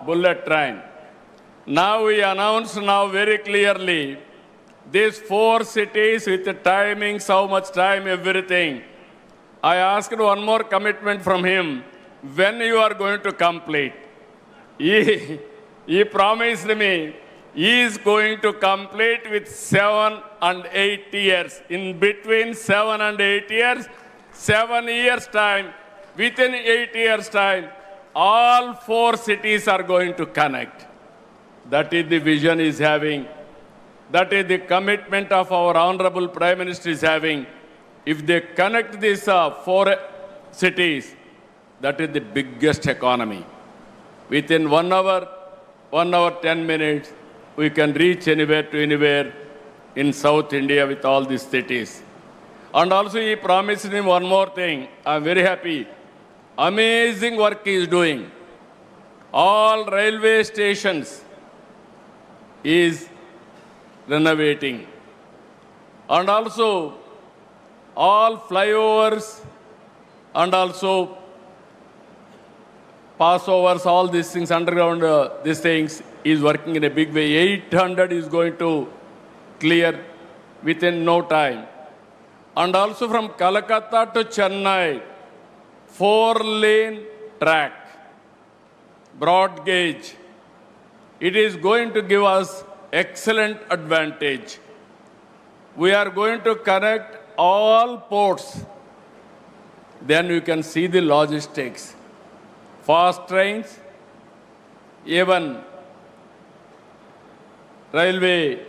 bullet train, now we announce now very clearly these 4 cities with the timings, how much time, everything. I asked one more commitment from him, when you are going to complete. He promised me he is going to complete with 7 and 8 years. In between 7 and 8 years, 7 years time, within 8 years time, all 4 cities are going to connect. That is the vision he is having. That is the commitment of our Honorable Prime Minister is having. If they connect these 4 cities, that is the biggest economy. Within 1 hour 10 minutes, we can reach anywhere to anywhere in South India with all these cities. And also he promised me one more thing. I'm very happy. Amazing work he is doing. All railway stations is renovating. And also all flyovers and also passovers, all these things, underground, these things, is working in a big way. 800 is going to clear within no time. And also from Calcutta to Chennai, 4-lane track, broad gauge. It is going to give us excellent advantage. We are going to connect all ports. Then you can see the logistics. Fast trains, even railway,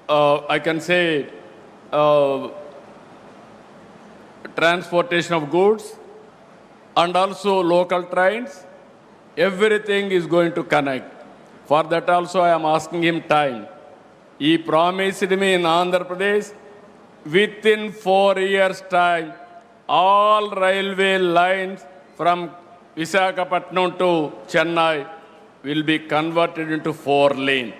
I can say transportation of goods, and also local trains, everything is going to connect. For that also I am asking him time. He promised me in Andhra Pradesh, within 4 years' time, all railway lines from Visakhapatnam to Chennai will be converted into 4-lane.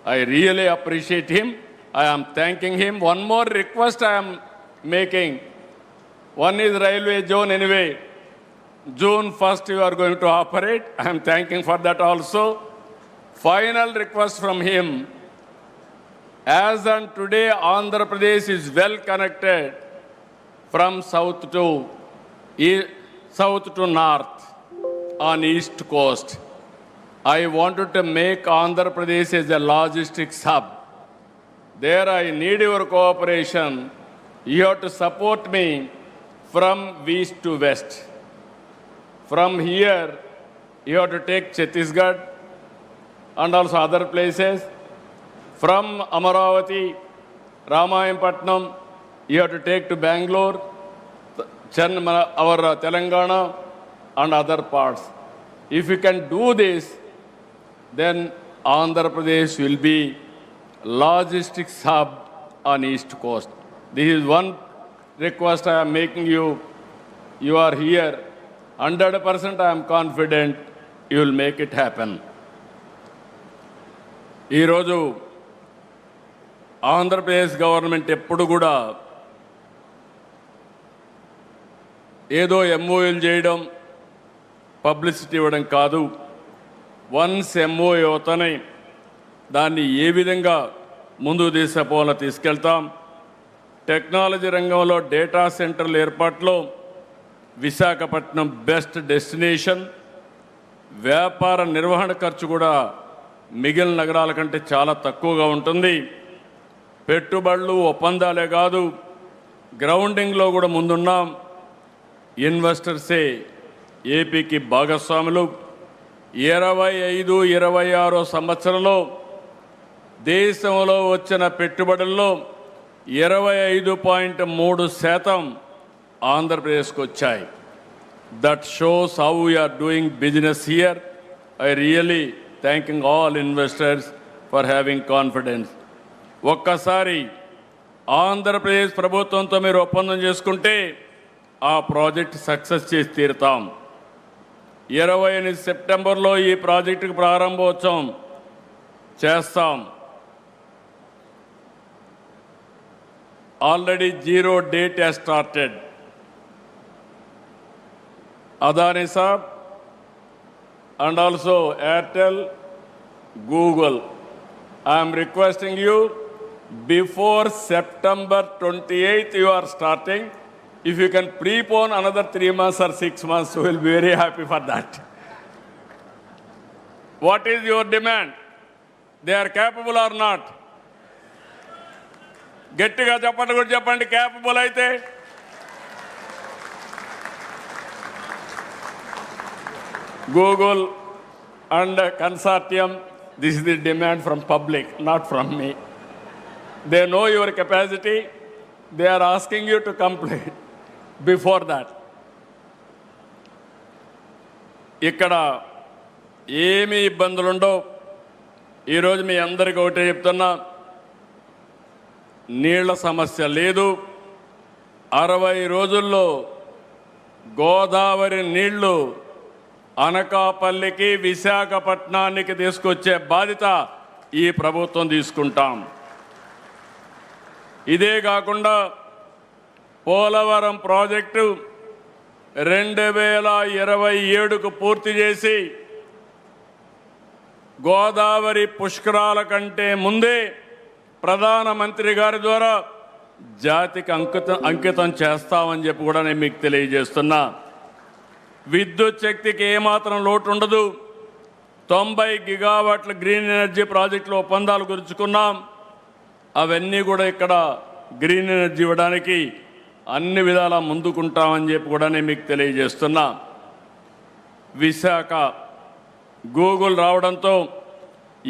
I really appreciate him. I am thanking him. One more request I am making. One is railway zone anyway. June 1st you are going to operate. I am thanking for that also. Final request from him. As on today, Andhra Pradesh is well connected from south to north on east coast. I wanted to make Andhra Pradesh as a logistics hub. There I need your cooperation. You have to support me from east to west. From here, you have to take Chhattisgarh and also other places. From Amaravathi, Ramayapatnam, you have to take to Bangalore, our Telangana, and other parts. If you can do this, then Andhra Pradesh will be logistics hub on east coast. This is one request I am making you. You are here. 100% I am confident you will make it happen. ఈరోజు Andhra Pradesh government ఎప్పుడు కూడా ఏదో ఎంఓయూలు చేయడం, publicity ఇవ్వడం కాదు. Once MoU అవుతానే దాన్ని ఏ విధంగా ముందుకు తీసుకెళ్తాం. టెక్నాలజీ రంగంలో డేటా సెంటర్ల ఏర్పాటులో విశాఖపట్నం బెస్ట్ డెస్టినేషన్. వ్యాపార నిర్వహణ ఖర్చు కూడా మిగిలిన నగరాల కంటే చాలా తక్కువగా ఉంటుంది. పెట్టుబడులు, ఒప్పందాలే కాదు, గ్రౌండింగ్లో కూడా ముందున్నాం. ఇన్వెస్టర్సే ఏపీకి భాగస్వాములు. 25-26 సంవత్సరంలో దేశంలో వచ్చిన పెట్టుబడుల్లో 25.3% ఆంధ్రప్రదేశ్కి వచ్చాయి. That shows how we're doing business here. I really thanking all investors for having confidence. ఒక్కసారి ఆంధ్రప్రదేశ్ ప్రభుత్వంతో మీరు ఒప్పందం చేసుకుంటే ఆ ప్రాజెక్ట్ సక్సెస్ చేసి తీరుతాం. 28 సెప్టెంబర్లో ఈ ప్రాజెక్టుకు ప్రారంభోత్సవం చేస్తాం. Already zero date has started. Adani Saab and also Airtel, Google. I am requesting you, before September 28th you are starting. If you can prepone another 3 months or 6 months, we will be very happy for that. What is your demand? They are capable or not? గట్టిగా చెప్పండి, కూడా చెప్పండి. Capable అయితే Google and consortium, this is the demand from public, not from me. They know your capacity. They are asking you to complete before that. ఇక్కడ ఏమీ ఇబ్బందులుండవు. ఈరోజు మీ అందరికీ ఒకటే చెప్తున్నా, నీళ్ల సమస్య లేదు. 60 రోజుల్లో గోదావరి నీళ్లు అనకాపల్లికి, విశాఖపట్నానికి తీసుకొచ్చే బాధ్యత ఈ ప్రభుత్వం తీసుకుంటాం. ఇదే కాకుండా పోలవరం ప్రాజెక్టు 2027కు పూర్తి చేసి గోదావరి పుష్కరాల కంటే ముందే ప్రధానమంత్రి గారి ద్వారా జాతికి అంకితం చేస్తామని చెప్పి కూడా నేను మీకు తెలియజేస్తున్నా. విద్యుత్ శక్తికి ఏమాత్రం లోటు ఉండదు. 90 గిగావాట్ల గ్రీన్ ఎనర్జీ ప్రాజెక్టులు ఒప్పందాలు కుదుర్చుకున్నాం. అవన్నీ కూడా ఇక్కడ గ్రీన్ ఎనర్జీ ఇవ్వడానికి అన్ని విధాలా ముందుకుంటామని చెప్పి కూడా నేను మీకు తెలియజేస్తున్నా. విశాఖ గూగుల్ రావడంతో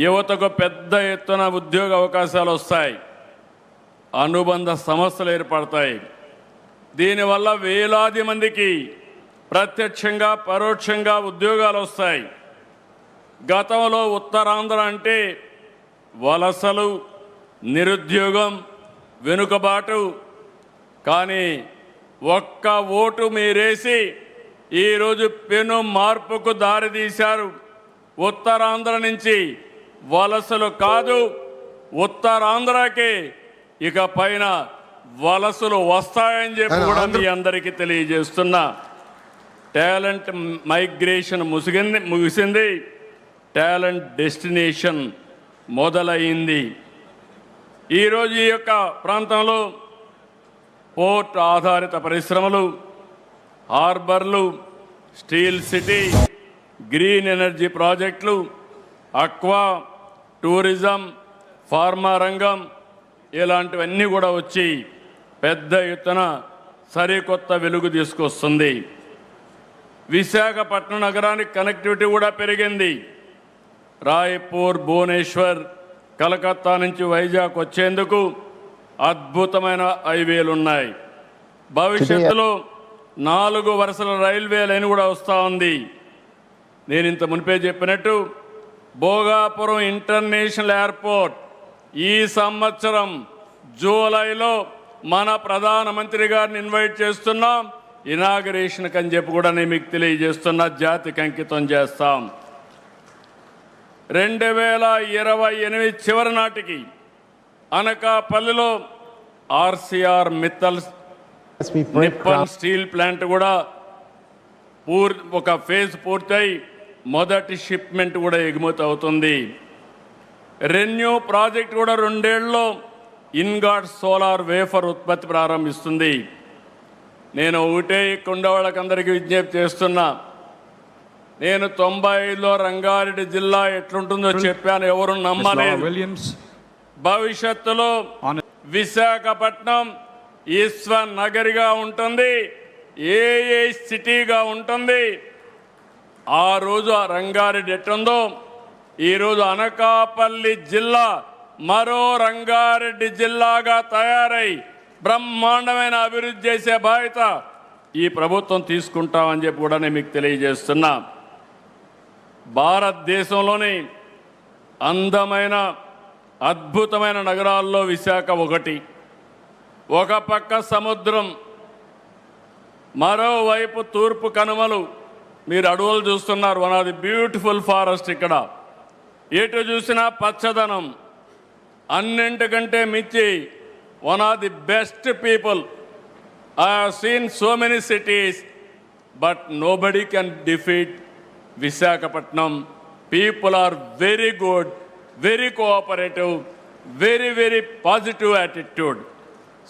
యువతకు పెద్ద ఎత్తున ఉద్యోగ అవకాశాలు వస్తాయి, అనుబంధ సంస్థలు ఏర్పడతాయి. దీనివల్ల వేలాది మందికి ప్రత్యక్షంగా పరోక్షంగా ఉద్యోగాలు వస్తాయి. గతంలో ఉత్తరాంధ్ర అంటే వలసలు, నిరుద్యోగం, వెనుకబాటు. కానీ ఒక్క ఓటు మీరేసి ఈరోజు పెను మార్పుకు దారితీశారు. ఉత్తరాంధ్ర నుంచి వలసలు కాదు, ఉత్తరాంధ్రకి ఇక పైన వలసలు వస్తాయని చెప్పి కూడా మీ అందరికీ తెలియజేస్తున్నా. టాలెంట్ మైగ్రేషన్ ముగిసింది, టాలెంట్ డెస్టినేషన్ మొదలైంది. ఈరోజు ఈ యొక్క ప్రాంతంలో పోర్ట్ ఆధారిత పరిశ్రమలు, హార్బర్లు, స్టీల్ సిటీ, గ్రీన్ ఎనర్జీ ప్రాజెక్టులు, అక్వా, టూరిజం, ఫార్మా రంగం ఇలాంటివన్నీ కూడా వచ్చి పెద్ద ఎత్తున సరికొత్త వెలుగు తీసుకొస్తుంది. విశాఖపట్నం నగరానికి కనెక్టివిటీ కూడా పెరిగింది. రాయ్పూర్, భువనేశ్వర్, కలకత్తా నుంచి వైజాగ్ వచ్చేందుకు అద్భుతమైన హైవేలు ఉన్నాయి. భవిష్యత్తులో 4 వరుసల రైల్వే లైన్ కూడా వస్తూ ఉంది. నేను ఇంత మునిపే చెప్పినట్టు భోగాపురం ఇంటర్నేషనల్ ఎయిర్పోర్ట్ ఈ సంవత్సరం జూలైలో మన ప్రధానమంత్రి గారిని ఇన్వైట్ చేస్తున్నాం. ఇనాగరేషన్కి అని చెప్పి కూడా నేను మీకు తెలియజేస్తున్నా, జాతికి అంకితం చేస్తాం. 2028 చివరి నాటికి అనకాపల్లిలో RCR Mittal Nippon steel plant కూడా ఒక ఫేజ్ పూర్తయి మొదటి షిప్మెంట్ కూడా ఎగుమతి అవుతుంది. రెన్యూ ప్రాజెక్ట్ కూడా 2 ఏళ్లలో ఇన్గాట్ సోలార్ వేఫర్ ఉత్పత్తి ప్రారంభిస్తుంది. నేను ఒకటే ఇక్కడ వాళ్ళకందరికీ విజ్ఞప్తి చేస్తున్నా. నేను 95లో రంగారెడ్డి జిల్లా ఎట్లుంటుందో చెప్పాను, ఎవరు నమ్మలేదు. భవిష్యత్తులో విశాఖపట్నం ఈశ్వ నగరిగా ఉంటుంది, ఏ సిటీగా ఉంటుంది. ఆ రోజు ఆ రంగారెడ్డి ఎట్టుందో ఈరోజు అనకాపల్లి జిల్లా మరో రంగారెడ్డి జిల్లాగా తయారై బ్రహ్మాండమైన అభివృద్ధి చేసే బాధ్యత ఈ ప్రభుత్వం తీసుకుంటామని చెప్పి కూడా నేను మీకు తెలియజేస్తున్నా. భారతదేశంలోని అందమైన అద్భుతమైన నగరాల్లో విశాఖ ఒకటి. ఒక పక్క సముద్రం, మరోవైపు తూర్పు కనుమలు. మీరు అడవులు చూస్తున్నారు, one of the beautiful forest. ఇక్కడ ఎటు చూసినా పచ్చదనం. అన్నింటికంటే మించి one of the best people. I have seen so many cities but nobody can defeat Visakhapatnam. People are very good, very cooperative, very positive attitude.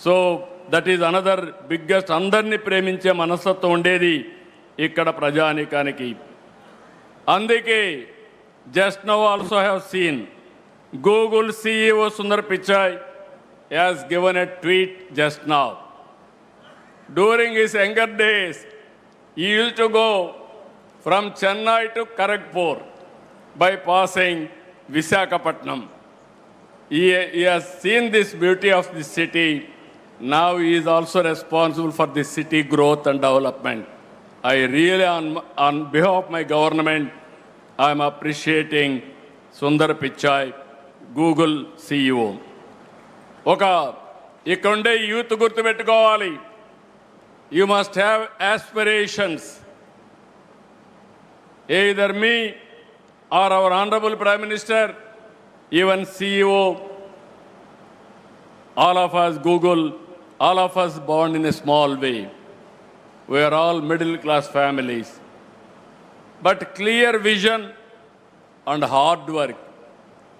So that is another biggest, అందరినీ ప్రేమించే మనస్తత్వం ఉండేది ఇక్కడ ప్రజానీకానికి. అందుకే just now also have seen Google CEO Sundar Pichai has given a tweet just now. During his younger days, he used to go from Chennai to Kharagpur by passing Visakhapatnam. He has seen this beauty of the city. Now he is also responsible for the city growth and development. I really, on behalf of my government, I am appreciating Sundar Pichai, Google CEO. ఇక్కడుండే youth గుర్తుపెట్టుకోవాలి. You must have aspirations. Either me or our Honorable Prime Minister, even CEO, all of us, Google, all of us born in a small way. We are all middle class families. But clear vision and hard work,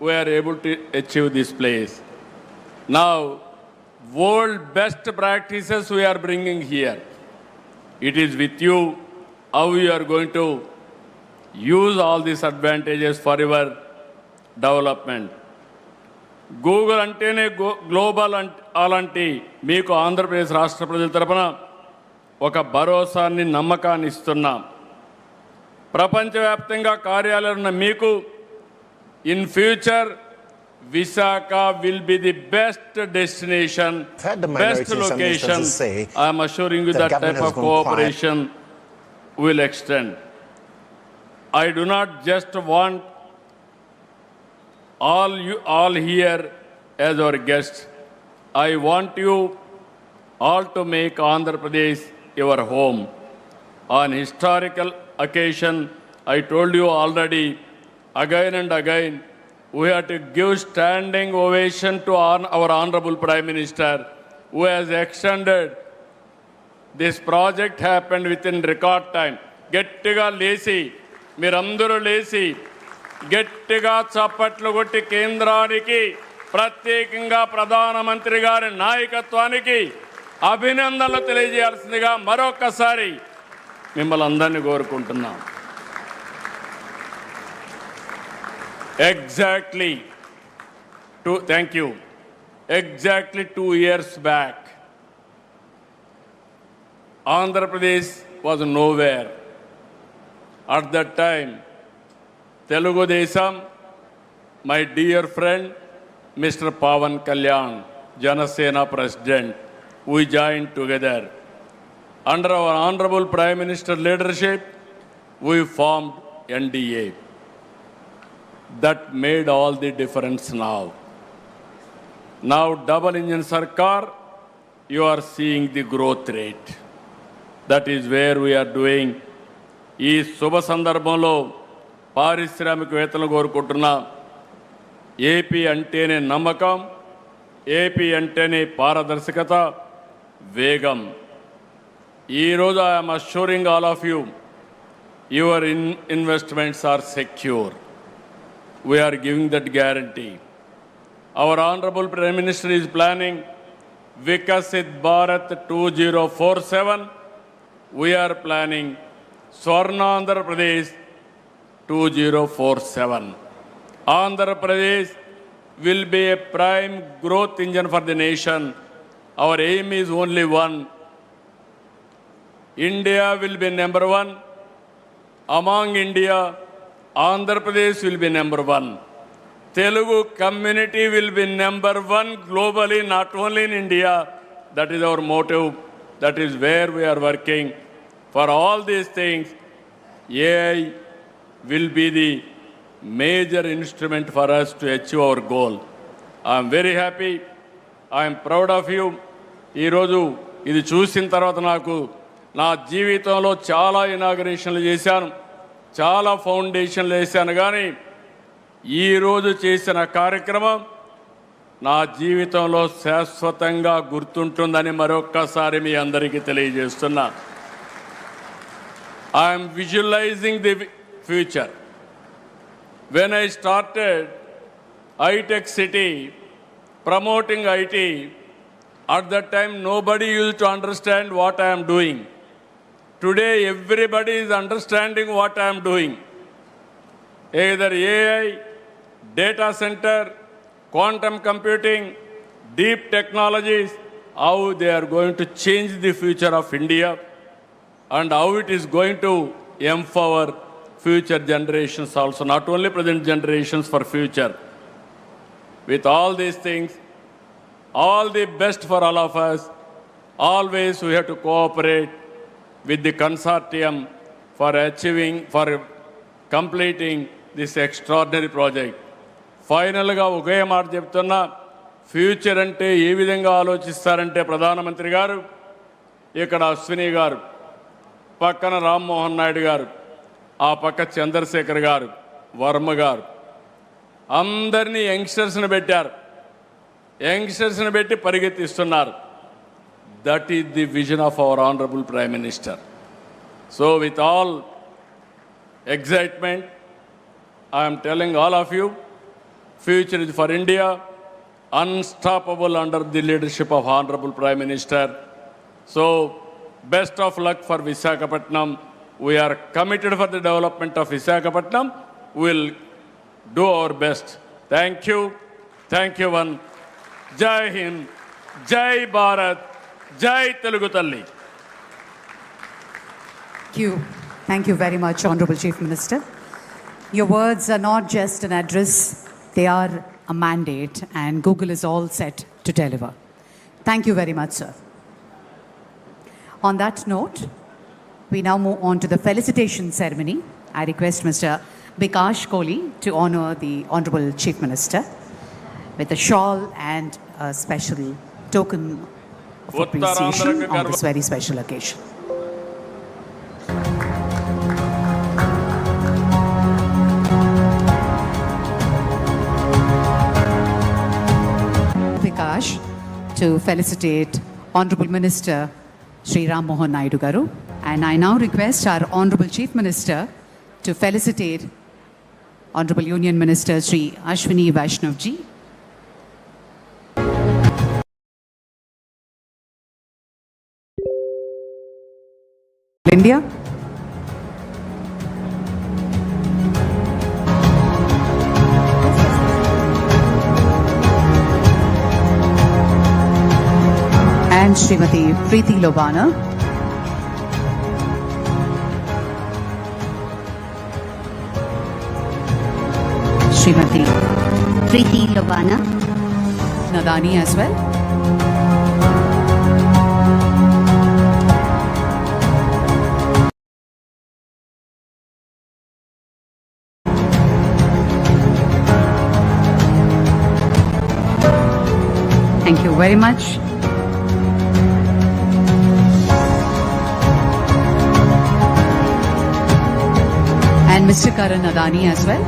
we are able to achieve this place. Now, world best practices we are bringing here. It is with you how you are going to use all these advantages for your development. Google అంటేనే global అలాంటి మీకు ఆంధ్రప్రదేశ్ రాష్ట్ర ప్రజల తరపున ఒక భరోసాన్ని నమ్మకాన్ని ఇస్తున్నాం. ప్రపంచవ్యాప్తంగా కార్యాలయాలు ఉన్న మీకు in future Visakha will be the best destination, best location. I am assuring you that type of cooperation will extend. I do not just want all here as our guests. I want you all to make Andhra Pradesh your home. On historical occasion, I told you already, again and again, we have to give standing ovation to our Honorable Prime Minister, who has extended this project happened within record time. Gettiga lesi, meerandaru lesi, gettiga chappatlu kotti kendraniki, pratyekanga pradhana mantri gari nayakatvaniki abhinandanlu teliyajeyalsindiga marokasari mimmalni andarni korukuntunnam. Thank you. Exactly 2 years back, Andhra Pradesh was nowhere. At that time, Telugu Desam, my dear friend, Mr. Pawan Kalyan, Janasena President, we joined together. Under our Honorable Prime Minister leadership, we formed NDA. That made all the difference now. Now, double engine Sarkar, you are seeing the growth rate. That is where we are doing. ఈ శుభ సందర్భంలో పారిశ్రామికవేత్తలు కోరుకుంటున్నా, AP అంటేనే నమ్మకం, AP అంటేనే పారదర్శకత, వేగం. ఈరోజు I am assuring all of you, your investments are secure. We are giving that guarantee. Our Honorable Prime Minister is planning Vikasit Bharat 2047. We are planning Swarna Andhra Pradesh 2047. Andhra Pradesh will be a prime growth engine for the nation. Our aim is only one. India will be number one. Among India, Andhra Pradesh will be number one. Telugu community will be number one globally, not only in India. That is our motive. That is where we are working. For all these things, AI will be the major instrument for us to achieve our goal. I am very happy. I am proud of you. ఈరోజు ఇది చూసిన తర్వాత నాకు నా జీవితంలో చాలా ఇనాగరేషన్లు చేశాను, చాలా ఫౌండేషన్లు వేశాను, కానీ ఈరోజు చేసిన కార్యక్రమం నా జీవితంలో శాశ్వతంగా గుర్తుంటుందని మరొక్కసారి మీ అందరికీ తెలియజేస్తున్నా. I'm visualising the future. When I started iTech City, promoting IT, at that time nobody used to understand what I am doing. Today everybody is understanding what I am doing. Either AI, data center, quantum computing, deep technologies, how they are going to change the future of India and how it is going to empower future generations also, not only present generations, for future. With all these things, all the best for all of us. Always we have to cooperate with the consortium for completing this extraordinary project. ఫైనల్గా ఒకే మాట చెప్తున్నా, future అంటే ఏ విధంగా ఆలోచిస్తారంటే ప్రధానమంత్రి గారు, ఇక్కడ అశ్విని గారు, పక్కన రామ్మోహన్ నాయుడు గారు, ఆ పక్క చంద్రశేఖర్ గారు, వర్మ గారు, అందరినీ యంగ్స్టర్స్ని పెట్టారు. యంగ్స్టర్స్ని పెట్టి పరిగెత్తిస్తున్నారు. That is the vision of our honourable prime minister. So with all excitement, I am telling all of you, future is for India, unstoppable under the leadership of Honorable Prime Minister. So, best of luck for Visakhapatnam. We are committed for the development of Visakhapatnam. We will do our best. Thank you. Thank you, one. Jai Hind, Jai Bharat, Jai Telugu Talli. Thank you. Thank you very much, Honorable Chief Minister. Your words are not just an address, they are a mandate, and Google is all set to deliver. Thank you very much, sir. On that note, we now move on to the felicitation ceremony. I request Mr. Vikas Kohli to honor the Honorable Chief Minister with a shawl and a special token of appreciation on this very special occasion. Vikas to felicitate Honorable Minister Shri Ram Mohan Naidu Garu, and I now request our Honorable Chief Minister to felicitate Honorable Union Minister Shri Ashwini Vaishnav Ji. India. And Srimati Preeti Lobana. Srimati Preeti Lobana. Nadani as well. Thank you very much. And Mr. Karan Adani as well.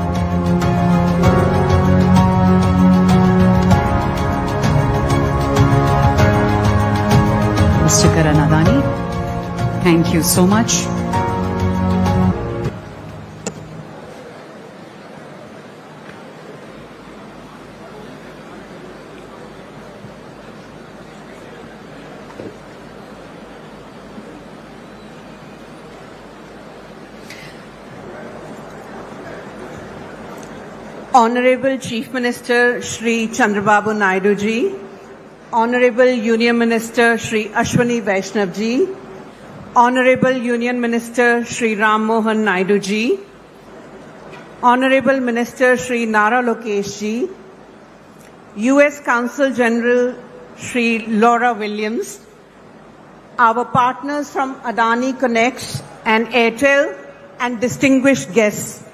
Mr. Karan Adani, thank you so much. Honorable Chief Minister Shri Chandrababu Naidu ji, Honorable Union Minister Shri Ashwini Vaishnav ji, Honorable Union Minister Shri Ram Mohan Naidu ji, Honorable Minister Shri Nara Lokesh ji, US Consul General Shri Laura Williams, our partners from Adani Connects and Airtel, and distinguished guests.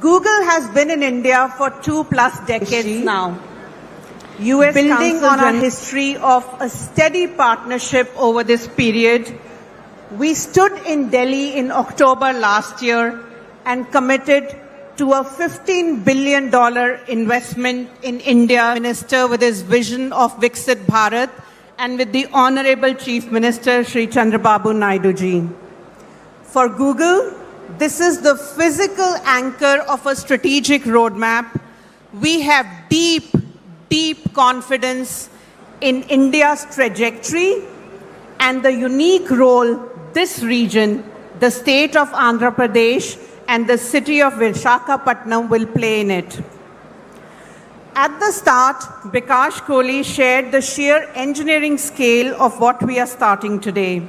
Google has been in India for 2+ decades now. US building on our history of a steady partnership over this period, we stood in Delhi in October last year and committed to a $15 billion investment in India. Minister with his vision of Viksit Bharat, and with the Honorable Chief Minister Shri Chandrababu Naidu ji. For Google, this is the physical anchor of a strategic roadmap. We have deep confidence in India's trajectory and the unique role this region, the state of Andhra Pradesh and the city of Visakhapatnam will play in it. At the start, Vikas Kohli shared the sheer engineering scale of what we are starting today.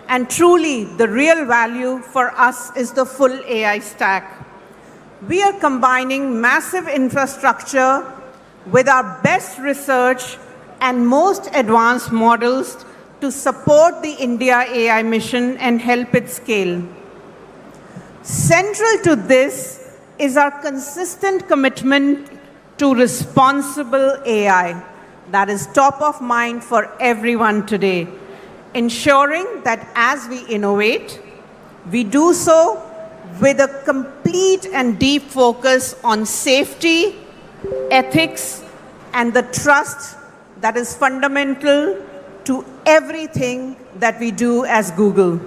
And truly, the real value for us is the full AI stack. We are combining massive infrastructure with our best research and most advanced models to support the India AI mission and help it scale. Central to this is our consistent commitment to responsible AI that is top of mind for everyone today, ensuring that as we innovate, we do so with a complete and deep focus on safety, ethics, and the trust that is fundamental to everything that we do as Google.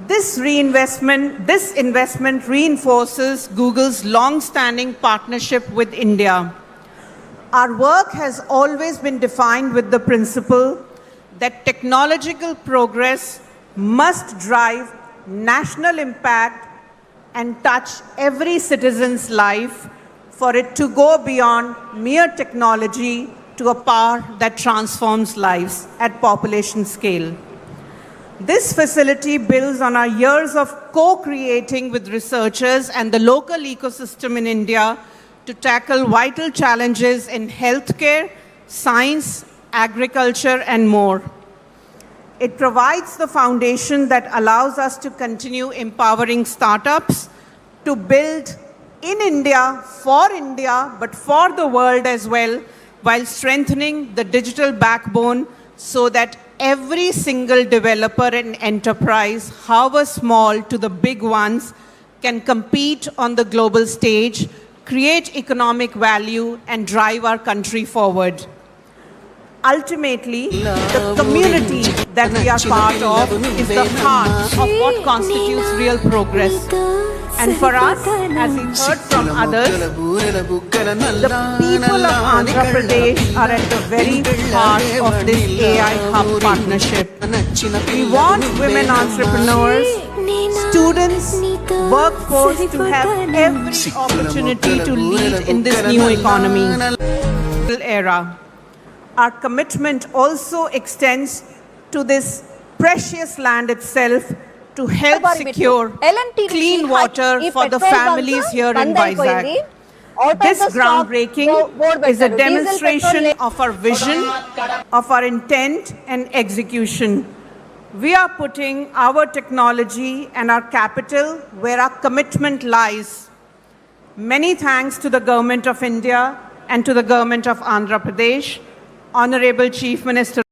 This investment reinforces Google's long-standing partnership with India. Our work has always been defined with the principle that technological progress must drive national impact and touch every citizen's life for it to go beyond mere technology to a power that transforms lives at population scale. This facility builds on our years of co-creating with researchers and the local ecosystem in India to tackle vital challenges in healthcare, science, agriculture, and more. It provides the foundation that allows us to continue empowering startups to build in India, but for the world as well, while strengthening the digital backbone so that every single developer and enterprise, however small to the big ones, can compete on the global stage, create economic value, and drive our country forward. Ultimately, the community that we are part of is the heart of what constitutes real progress. And for us, as we've heard from others, the people of Andhra Pradesh are at the very heart of this AI Hub partnership. We want women entrepreneurs, students, workforce to have every opportunity to lead in this new economy era. Our commitment also extends to this precious land itself to help secure clean water for the families here in Vizag. This groundbreaking is a demonstration of our vision, of our intent and execution. We are putting our technology and our capital where our commitment lies. Many thanks to the Government of India and to the Government of Andhra Pradesh. Honorable Chief Minister.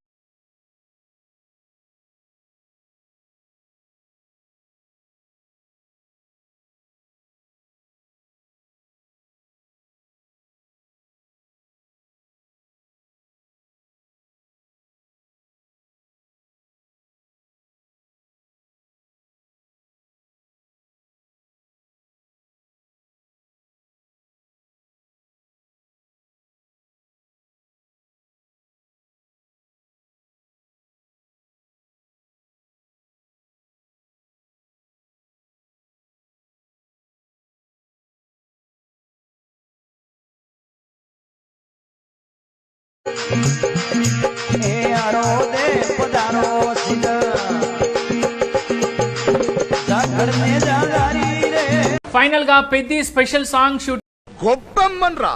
Final గా పెద్ద special song shoot. గొబ్బెమ్మన్రా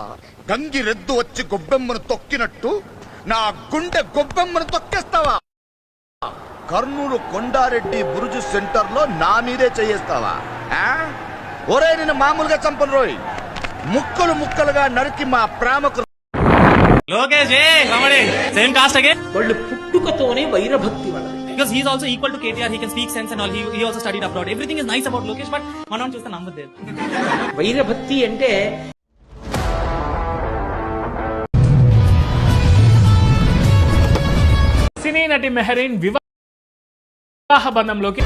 గంగిరెద్దు వచ్చి గొబ్బెమ్మను తొక్కినట్టు నా గుండె గొబ్బెమ్మను తొక్కేస్తావా? కర్నూలు కొండారెడ్డి బురుజు centre లో నా మీదే చేయేస్తావా? ఒరే నిన్ను మామూలుగా చంపను రోయ్, ముక్కలు ముక్కలుగా నరికి మా ప్రేమకు. Lokesh same cost again. వాళ్ళు పుట్టుకతోనే వైరభక్తి వాళ్ళది. Because he is also equal to KTR, he can speak sense and all. He also studied abroad. Everything is nice about Lokesh, but మనం చూస్తే నమ్మద్దు. వైరభక్తి అంటే సినీ నటి మెహరీన్ వివాహ బంధంలోకి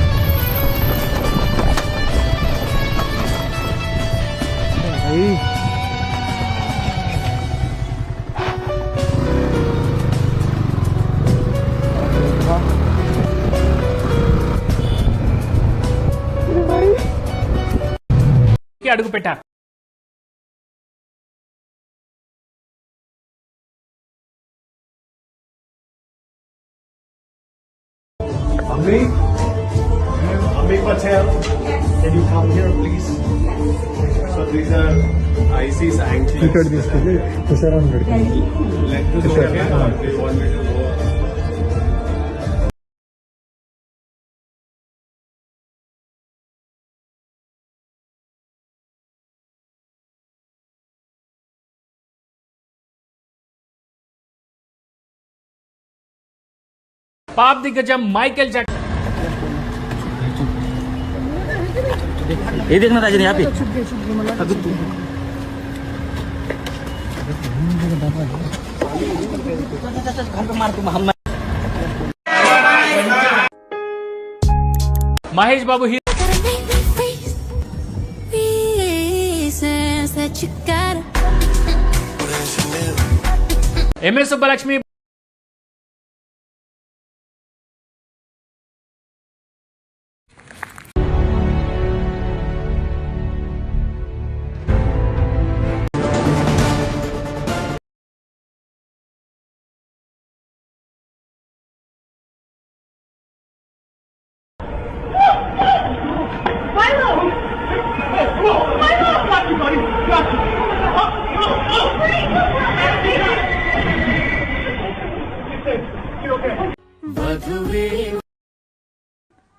అడుగు పెట్టారు. Ami Patel, can you come here please? So these are IC's ankles. Let this okay? They want me to go. Pop దిగ్గజం Michael Jackson ये देखना राजन यहाँ पे Mahesh Babu hero MS Subbulakshmi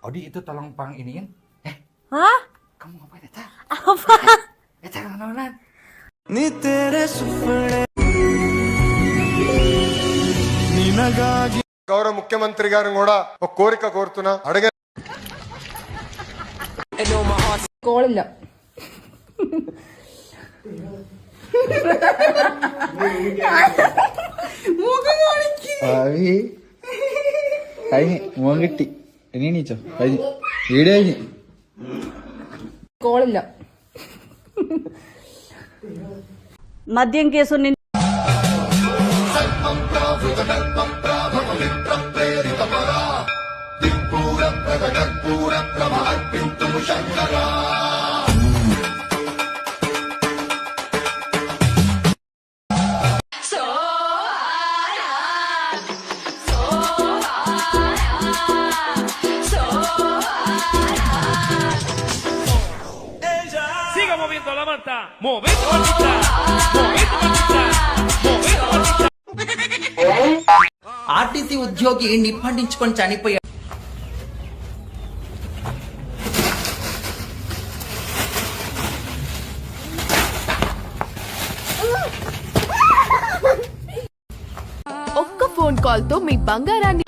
Odi itu tolong pang ini kan? Hah? Kamu ngapain Eta? Apa? Eta kemana-mana? గౌరవ ముఖ్యమంత్రి గారు కూడా ఒక కోరిక కోరుతున్నా అడగ കോളില്ല മോൻ കിട്ടി ഇനി നീച്ചോ വീഡിയോ കഴിഞ്ഞ് കോളില്ല మద్యం case siga moviendo la manta, moviendo mantita, moviendo mantita, moviendo mantita. RTC ఉద్యోగి నిప్పండించుకొని చనిపోయాడు. ఒక్క ఫోన్ కాల్ తో మీ బంగారాన్ని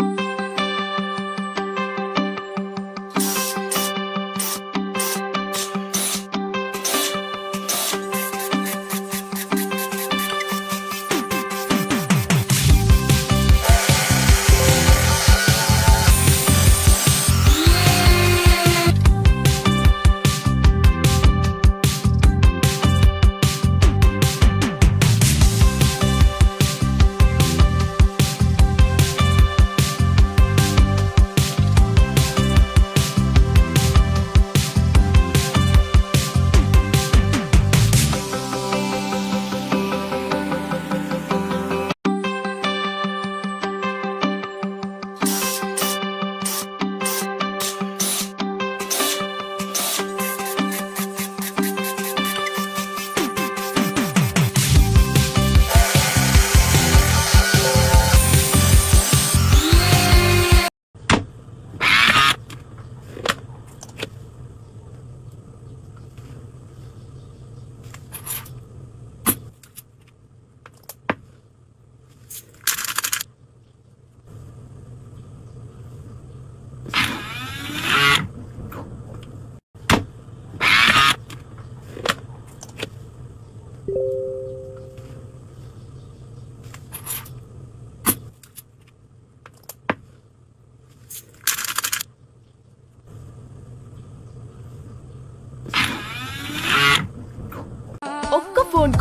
ఒక్క ఫోన్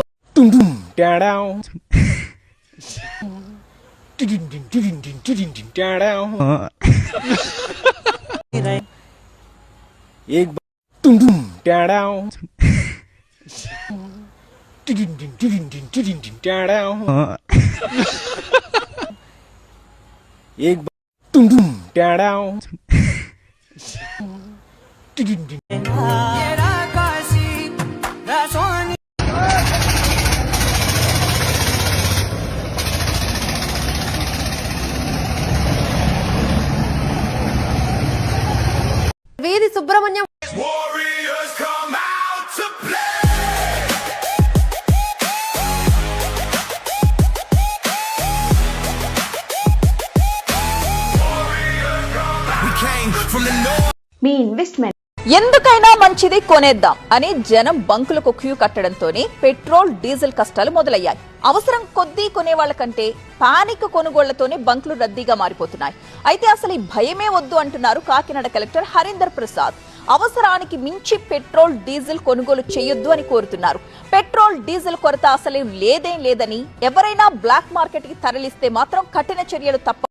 एक एक వేది సుబ్రహ్మణ్యం మీ ఇన్వెస్ట్మెంట్ ఎందుకైనా మంచిది కొనేద్దాం అని జనం బంకులకు క్యూ కట్టడంతోనే పెట్రోల్ డీజిల్ కష్టాలు మొదలయ్యాయి. అవసరం కొద్దీ కొనేవాళ్ల కంటే పానిక్ కొనుగోళ్లతోనే బంకులు రద్దీగా మారిపోతున్నాయి. అయితే అసలు ఈ భయమే వద్దు అంటున్నారు కాకినాడ కలెక్టర్ హరీందర్ ప్రసాద్. అవసరానికి మించి పెట్రోల్ డీజిల్ కొనుగోలు చేయొద్దు అని కోరుతున్నారు. పెట్రోల్ డీజిల్ కొరత అసలు లేదేం లేదని, ఎవరైనా బ్లాక్ మార్కెట్ కి తరలిస్తే మాత్రం కఠిన చర్యలు తప్ప